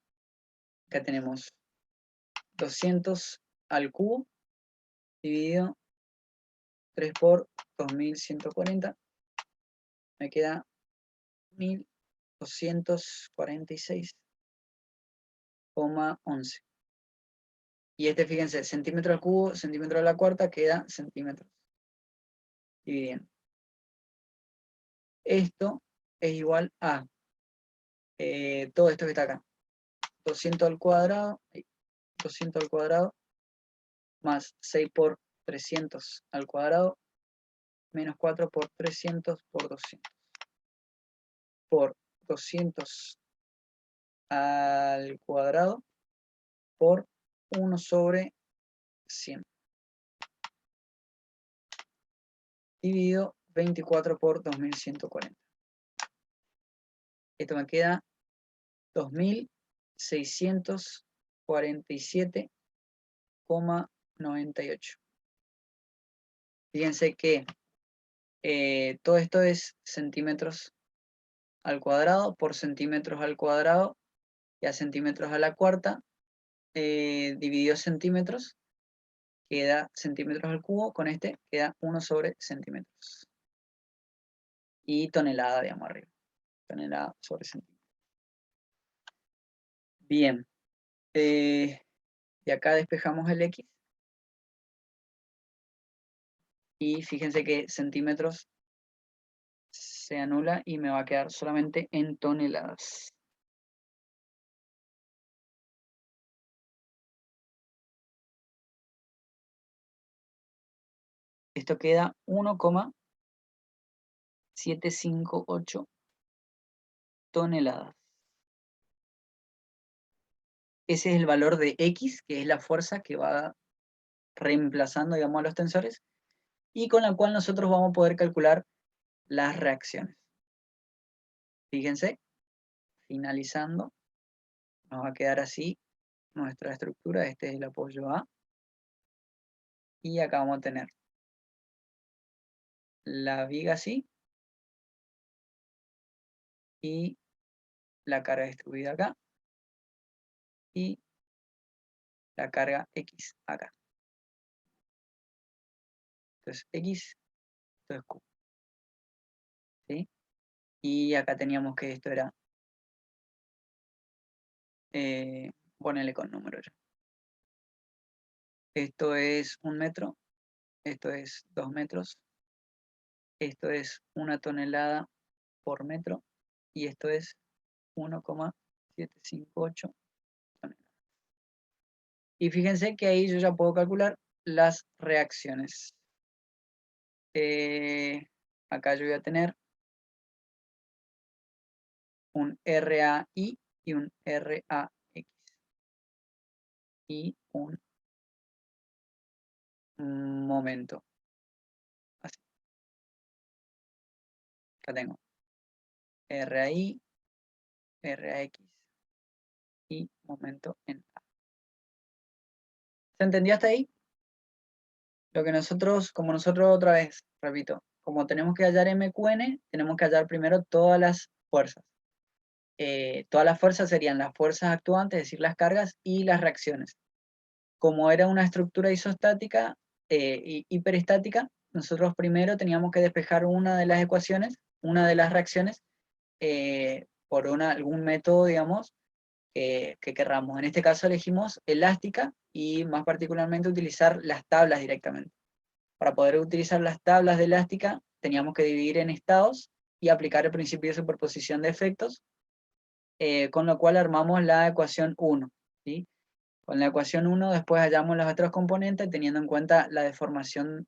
acá tenemos 200 al cubo dividido 3 por 2140, me queda 1246,11. Y este, fíjense, centímetro al cubo, centímetro a la cuarta, queda centímetros. Dividiendo. Esto es igual a todo esto que está acá. 200 al cuadrado, 200 al cuadrado, más 6 por 300 al cuadrado, menos 4 por 300 por 200. Por 200 al cuadrado por 1 sobre 100. Dividido 24 por 2140. Esto me queda 2647,98. Fíjense que todo esto es centímetros al cuadrado por centímetros al cuadrado y a centímetros a la cuarta, dividido centímetros, queda centímetros al cubo, con este queda 1 sobre centímetros. Y tonelada, digamos, arriba. Tonelada sobre centímetros. Bien. Y acá despejamos el X. Y fíjense que centímetros se anula y me va a quedar solamente en toneladas. Esto queda 1,758 toneladas. Ese es el valor de X, que es la fuerza que va reemplazando, digamos, a los tensores, y con la cual nosotros vamos a poder calcular las reacciones. Fíjense, finalizando, nos va a quedar así nuestra estructura. Este es el apoyo A. Y acá vamos a tener la viga así, y la carga distribuida acá, y la carga X acá. Entonces X, esto es Q. ¿Sí? Y acá teníamos que esto era, ponele con número ya. Esto es 1 metro, esto es 2 metros, esto es 1 tonelada por metro, y esto es 1,758 toneladas. Y fíjense que ahí yo ya puedo calcular las reacciones. Acá yo voy a tener un RAI y un RAX. Y un momento. Así. Acá tengo RAI, RAX y momento en A. ¿Se entendió hasta ahí? Lo que nosotros, como nosotros otra vez, repito, como tenemos que hallar MQN, tenemos que hallar primero todas las fuerzas. Todas las fuerzas serían las fuerzas actuantes, es decir, las cargas y las reacciones. Como era una estructura isostática y hiperestática, nosotros primero teníamos que despejar una de las ecuaciones, una de las reacciones, por algún método, digamos, que querramos. En este caso elegimos elástica y más particularmente utilizar las tablas directamente. Para poder utilizar las tablas de elástica teníamos que dividir en estados y aplicar el principio de superposición de efectos, con lo cual armamos la ecuación 1. ¿Sí? Con la ecuación 1 después hallamos los otros componentes teniendo en cuenta la deformación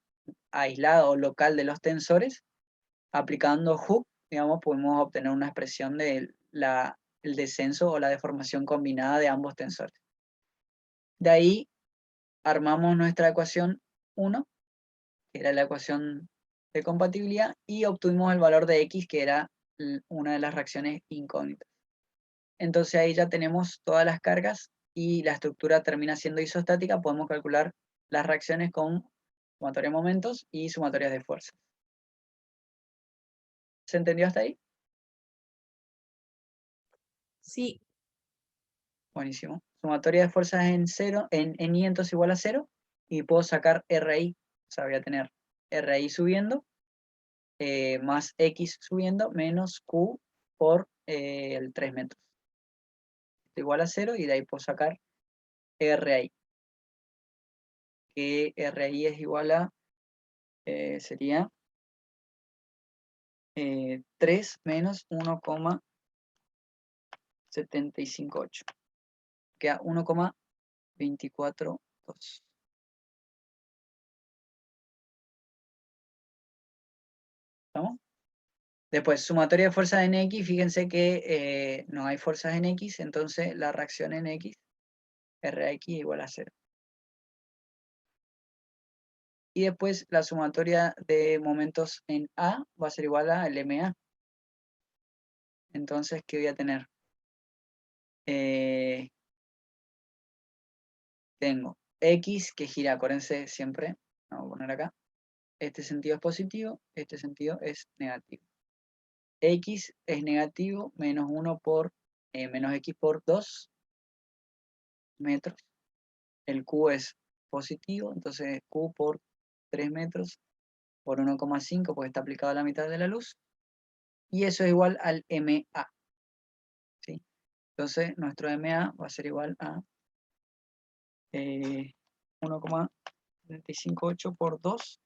aislada o local de los tensores. Aplicando Hooke, digamos, podemos obtener una expresión de el descenso o la deformación combinada de ambos tensores. De ahí armamos nuestra ecuación 1, que era la ecuación de compatibilidad, y obtuvimos el valor de X, que era una de las reacciones incógnitas. Entonces ahí ya tenemos todas las cargas y la estructura termina siendo isostática. Podemos calcular las reacciones con sumatoria de momentos y sumatorias de fuerzas. ¿Se entendió hasta ahí? Sí. Buenísimo. Sumatoria de fuerzas en 0, en I entonces igual a 0, y puedo sacar RI, o sea, voy a tener RI subiendo, más X subiendo, menos Q por el 3 metros. Esto igual a 0, y de ahí puedo sacar RI. Que RI es igual a, sería 3 menos 1,758. Queda 1,242. ¿Estamos? Después, sumatoria de fuerzas en X, fíjense que no hay fuerzas en X, entonces la reacción en X, Rx igual a 0. Y después la sumatoria de momentos en A va a ser igual a el MA. Entonces, ¿qué voy a tener? Tengo X que gira, acuérdense siempre, vamos a poner acá. Este sentido es positivo, este sentido es negativo. X es negativo, menos 1 por, menos X por 2 metros. El Q es positivo, entonces Q por 3 metros por 1,5, porque está aplicado a la mitad de la luz. Y eso es igual al MA. ¿Sí? Entonces, nuestro MA va a ser igual a 1,758 por 2.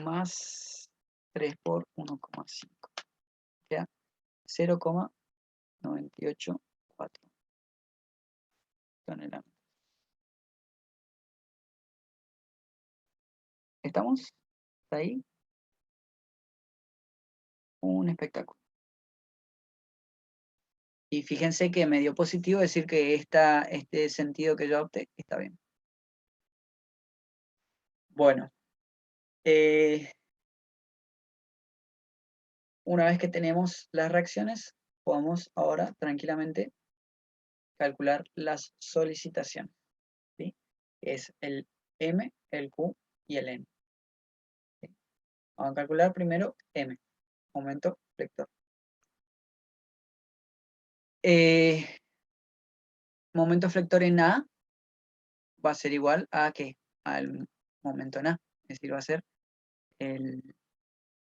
Más 3 por 1,5. Queda 0,984 toneladas. ¿Estamos? ¿Está ahí? Un espectáculo. Y fíjense que me dio positivo decir que este sentido que yo opté está bien. Bueno. Una vez que tenemos las reacciones, podemos ahora tranquilamente calcular las solicitaciones. ¿Sí? Es el M, el Q y el N. ¿Sí? Vamos a calcular primero M, momento flector. Momento flector en A va a ser igual a ¿qué? Al momento en A. Es decir, va a ser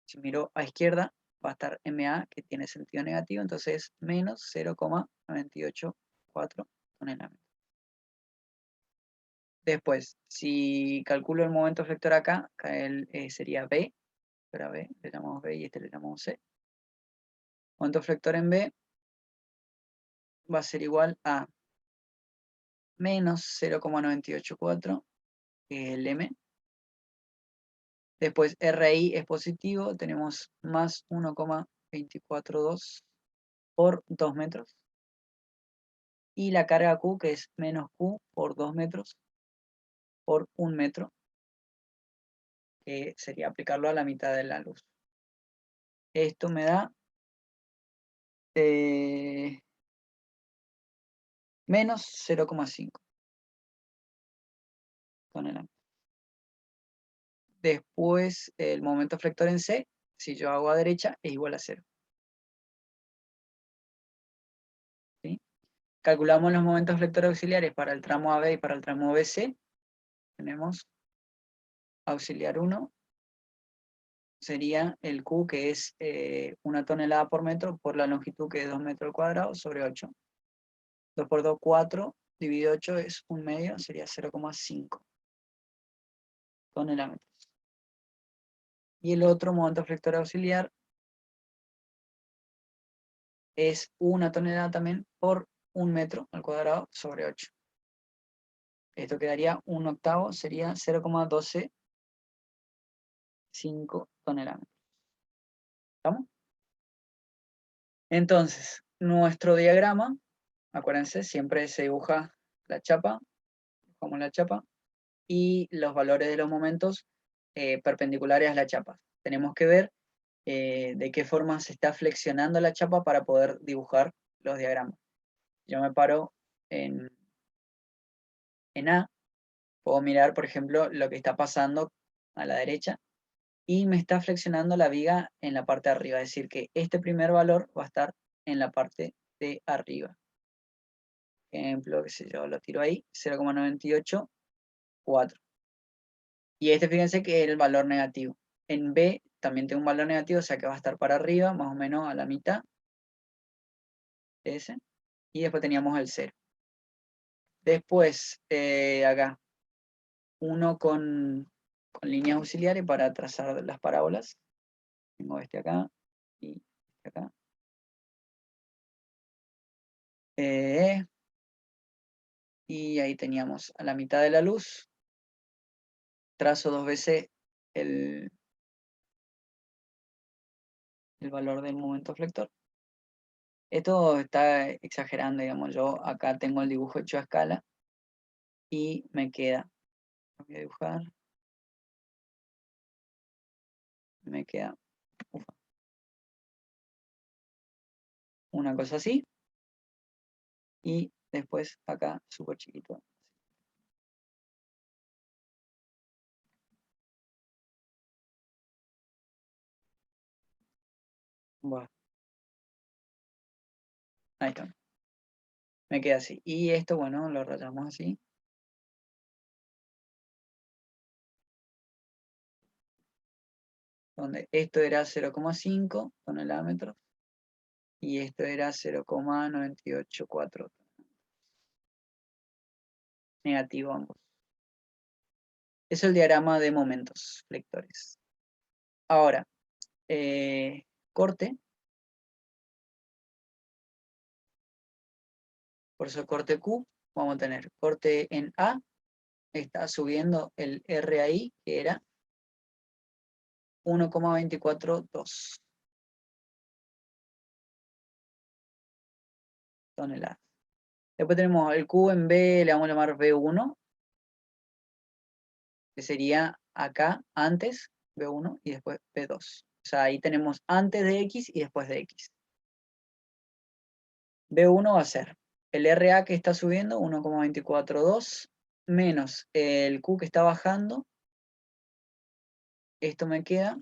si miro a izquierda, va a estar MA, que tiene sentido negativo, entonces menos 0,984 toneladas. Después, si calculo el momento flector acá sería B, espera B, le llamamos B y este le llamamos C. Momento flector en B va a ser igual a menos 0,984, que es el M. Después RI es positivo, tenemos más 1,242 por 2 metros. Y la carga Q, que es menos Q por 2 metros por 1 metro, que sería aplicarlo a la mitad de la luz. Esto me da menos 0,5 toneladas. Después, el momento flector en C, si yo hago a derecha, es igual a 0. ¿Sí? Calculamos los momentos flectores auxiliares para el tramo AB y para el tramo BC. Tenemos auxiliar 1, sería el Q, que es 1 tonelada por metro, por la longitud, que es 2 metros cuadrados, sobre 8. 2 por 2, 4, dividido 8 es 1 medio, sería 0,5 toneladas. Y el otro momento flector auxiliar es 1 tonelada también por 1 metro al cuadrado sobre 8. Esto quedaría 1/8, sería 0,125 toneladas. ¿Estamos? Entonces, nuestro diagrama, acuérdense, siempre se dibuja la chapa, dibujamos la chapa, y los valores de los momentos perpendiculares a la chapa. Tenemos que ver de qué forma se está flexionando la chapa para poder dibujar los diagramas. Yo me paro en A, puedo mirar, por ejemplo, lo que está pasando a la derecha, y me está flexionando la viga en la parte de arriba, es decir, que este primer valor va a estar en la parte de arriba. Ejemplo, qué sé yo, lo tiro ahí, 0,984. Y este, fíjense que es el valor negativo. En B también tengo un valor negativo, o sea que va a estar para arriba, más o menos a la mitad de ese. Y después teníamos el 0. Después, acá, uno con líneas auxiliares para trazar las parábolas. Tengo este acá y este acá. Y ahí teníamos a la mitad de la luz. Trazo 2 veces el valor del momento flector. Esto está exagerando, digamos. Yo acá tengo el dibujo hecho a escala y me queda, voy a dibujar, me queda una cosa así, y después acá súper chiquito. Bueno, ahí está. Me queda así. Y esto, bueno, lo rayamos así. Donde esto era 0,5 toneladas y esto era 0,984. Negativo ambos. Es el diagrama de momentos flectores. Ahora, corte. Por eso corte Q, vamos a tener corte en A, está subiendo el RAI, que era 1,242 toneladas. Después tenemos el Q en B, le vamos a llamar B1, que sería acá antes B1 y después B2. O sea, ahí tenemos antes de X y después de X. B1 va a ser el RA que está subiendo, 1,242, menos el Q que está bajando. Esto me queda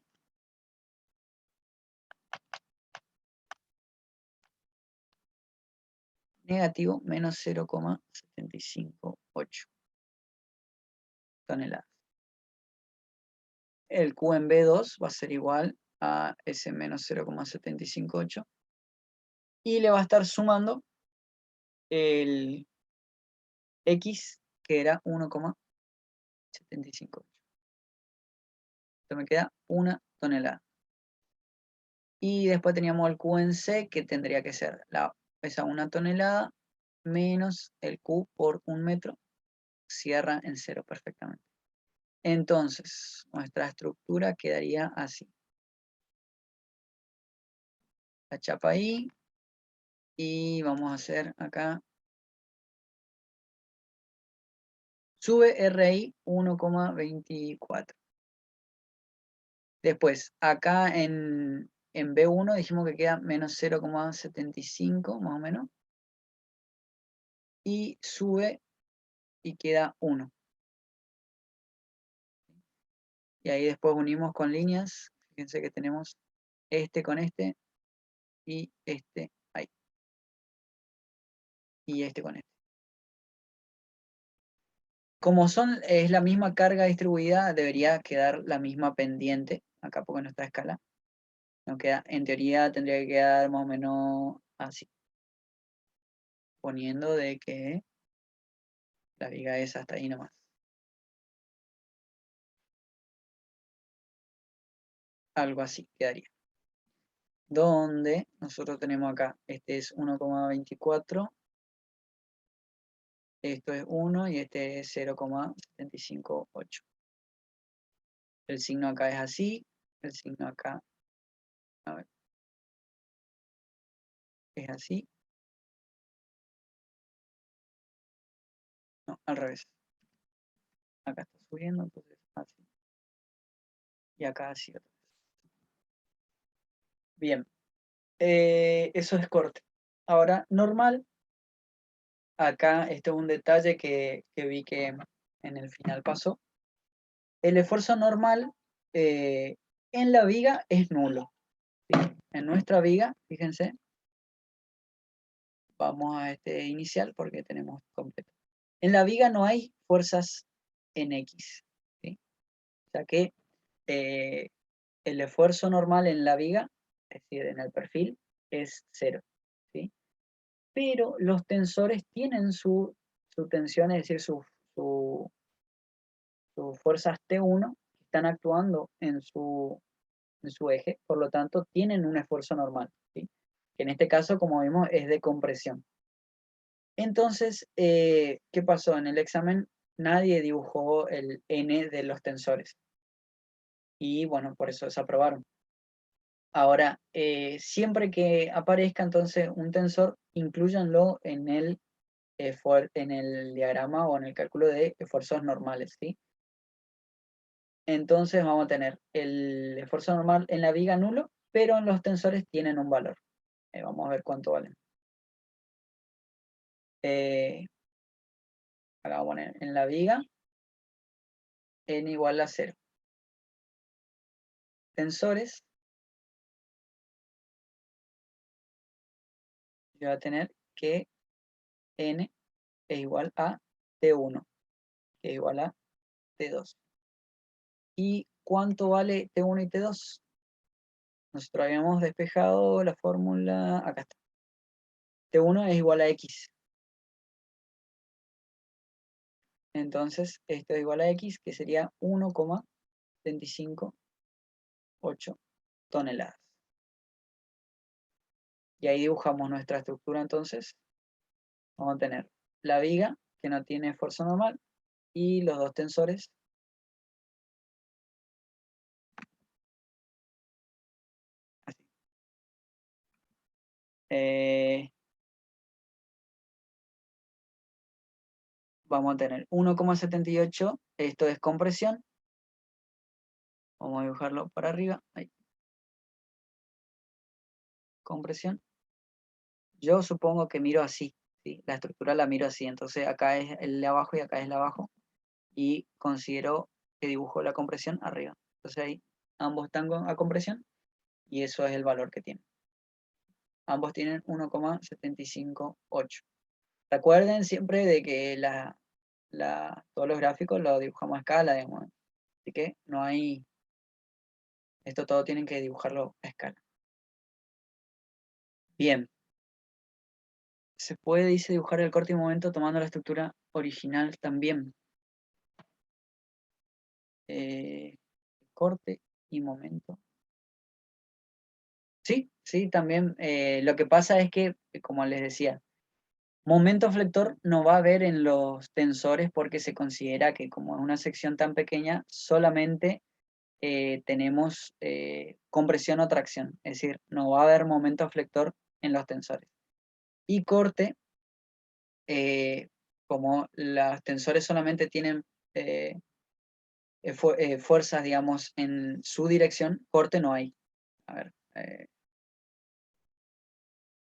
negativo menos 0,758 toneladas. El Q en B2 va a ser igual a ese menos 0,758 y le va a estar sumando el X, que era 1,758. Esto me queda 1 tonelada. Y después teníamos el Q en C, que tendría que ser esa 1 tonelada menos el Q por 1 metro. Cierra en 0 perfectamente. Entonces, nuestra estructura quedaría así. La chapa ahí. Y vamos a hacer acá. Sube RI 1,24. Después, acá en B1 dijimos que queda menos 0,75 más o menos. Y sube y queda 1. Y ahí después unimos con líneas. Fíjense que tenemos este con este y este ahí. Y este con este. Como es la misma carga distribuida, debería quedar la misma pendiente. Acá porque no está a escala. No queda, en teoría tendría que quedar más o menos así. Poniendo de que la viga es hasta ahí nomás. Algo así quedaría. donde nosotros tenemos acá, este es 1,24, esto es 1 y este es 0,758. El signo acá es así, el signo acá, a ver, es así. No, al revés. Acá está subiendo, entonces así. Y acá así. Bien, eso es corte. Ahora, normal. Acá este es un detalle que vi que en el final pasó. El esfuerzo normal en la viga es nulo. ¿Sí? En nuestra viga, fíjense, vamos a este inicial porque tenemos completo. En la viga no hay fuerzas en X. ¿Sí? O sea que el esfuerzo normal en la viga, es decir, en el perfil, es 0. ¿Sí? Pero los tensores tienen su tensión, es decir, sus fuerzas T1 están actuando en su eje, por lo tanto tienen un esfuerzo normal, ¿sí? Que en este caso, como vimos, es de compresión. Entonces, ¿qué pasó? En el examen nadie dibujó el N de los tensores. Y bueno, por eso desaprobaron. Ahora, siempre que aparezca entonces un tensor, inclúyanlo en el diagrama o en el cálculo de esfuerzos normales, ¿sí? Entonces vamos a tener el esfuerzo normal en la viga nulo, pero en los tensores tienen un valor. Vamos a ver cuánto valen. Acá vamos a poner en la viga n igual a 0. Tensores, yo voy a tener que n es igual a T1, que es igual a T2. ¿Y cuánto vale T1 y T2? Nosotros habíamos despejado la fórmula, acá está. T1 es igual a X. Entonces, esto es igual a X, que sería 1,25,8 toneladas. Y ahí dibujamos nuestra estructura entonces. Vamos a tener la viga, que no tiene esfuerzo normal, y los dos tensores. Así. Vamos a tener 1,78, esto es compresión. Vamos a dibujarlo para arriba. Ahí. Compresión. Yo supongo que miro así, ¿sí? La estructura la miro así, entonces acá es el de abajo y acá es el de abajo. Y considero que dibujo la compresión arriba. Entonces ahí ambos están a compresión y eso es el valor que tienen. Ambos tienen 1,758. Recuerden siempre de que todos los gráficos los dibujamos a escala, digamos. Así que no hay... Esto todo tienen que dibujarlo a escala. Bien. Se puede, dice, dibujar el corte y momento tomando la estructura original también. Corte y momento. Sí, sí, también. Lo que pasa es que, como les decía, momento flector no va a haber en los tensores porque se considera que como es una sección tan pequeña, solamente tenemos compresión o tracción. Es decir, no va a haber momento flector en los tensores. Y corte, como los tensores solamente tienen fuerzas, digamos, en su dirección, corte no hay. A ver,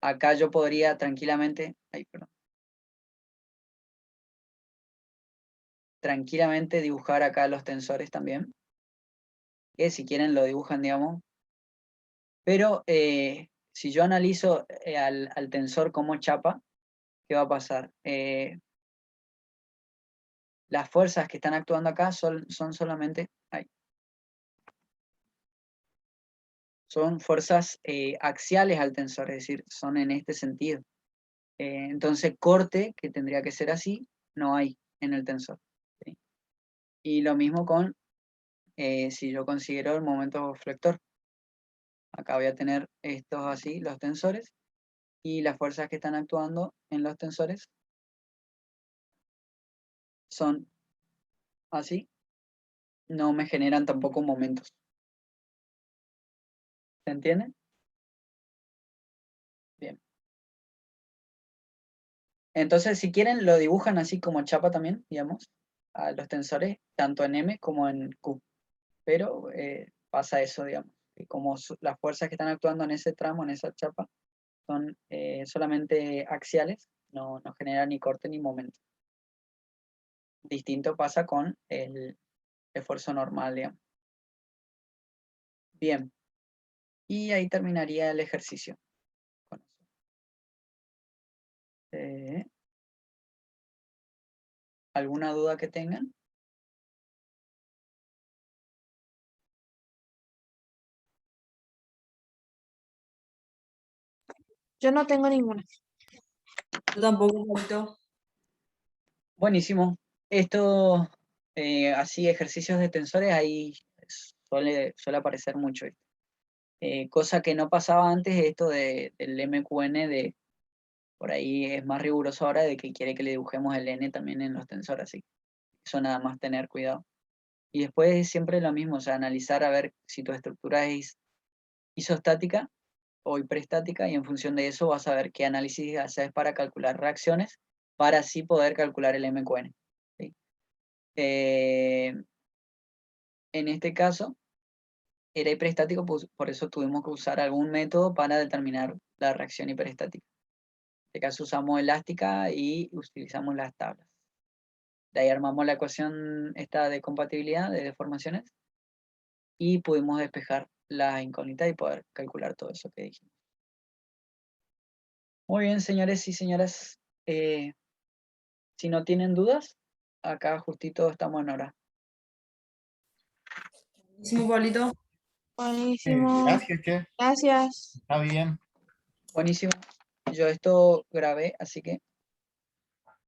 acá yo podría tranquilamente, tranquilamente dibujar acá los tensores también, que si quieren lo dibujan, digamos, pero si yo analizo al tensor como chapa, ¿qué va a pasar? Las fuerzas que están actuando acá son solamente, son fuerzas axiales al tensor, es decir, son en este sentido. Entonces, corte, que tendría que ser así, no hay en el tensor. ¿Sí? Y lo mismo con si yo considero el momento flector. Acá voy a tener estos así, los tensores, y las fuerzas que están actuando en los tensores son así, no me generan tampoco momentos. ¿Se entiende? Bien. Entonces, si quieren, lo dibujan así como chapa también, digamos, a los tensores, tanto en M como en Q. Pero pasa eso, digamos, que como las fuerzas que están actuando en ese tramo, en esa chapa, son solamente axiales, no generan ni corte ni momento. Distinto pasa con el esfuerzo normal, digamos. Bien, y ahí terminaría el ejercicio. Con eso. ¿Alguna duda que tengan? Yo no tengo ninguna. Yo tampoco, Pablito. Buenísimo. Esto, así, ejercicios de tensores, ahí suele aparecer mucho. Cosa que no pasaba antes, esto del MQN, por ahí es más riguroso ahora de que quiere que le dibujemos el N también en los tensores, así. Eso nada más tener cuidado. Y después es siempre lo mismo, o sea, analizar a ver si tu estructura es isostática o hiperestática, y en función de eso vas a ver qué análisis haces para calcular reacciones, para así poder calcular el MQN. ¿Sí? En este caso, era hiperestático, pues, por eso tuvimos que usar algún método para determinar la reacción hiperestática. En este caso usamos elástica y utilizamos las tablas. De ahí armamos la ecuación esta de compatibilidad de deformaciones y pudimos despejar las incógnitas y poder calcular todo eso que dijimos. Muy bien, señores y señoras. Si no tienen dudas, acá justito estamos en hora. Buenísimo, Pablito. Buenísimo. Gracias, che. Gracias. Está bien. Buenísimo. Yo esto grabé, así que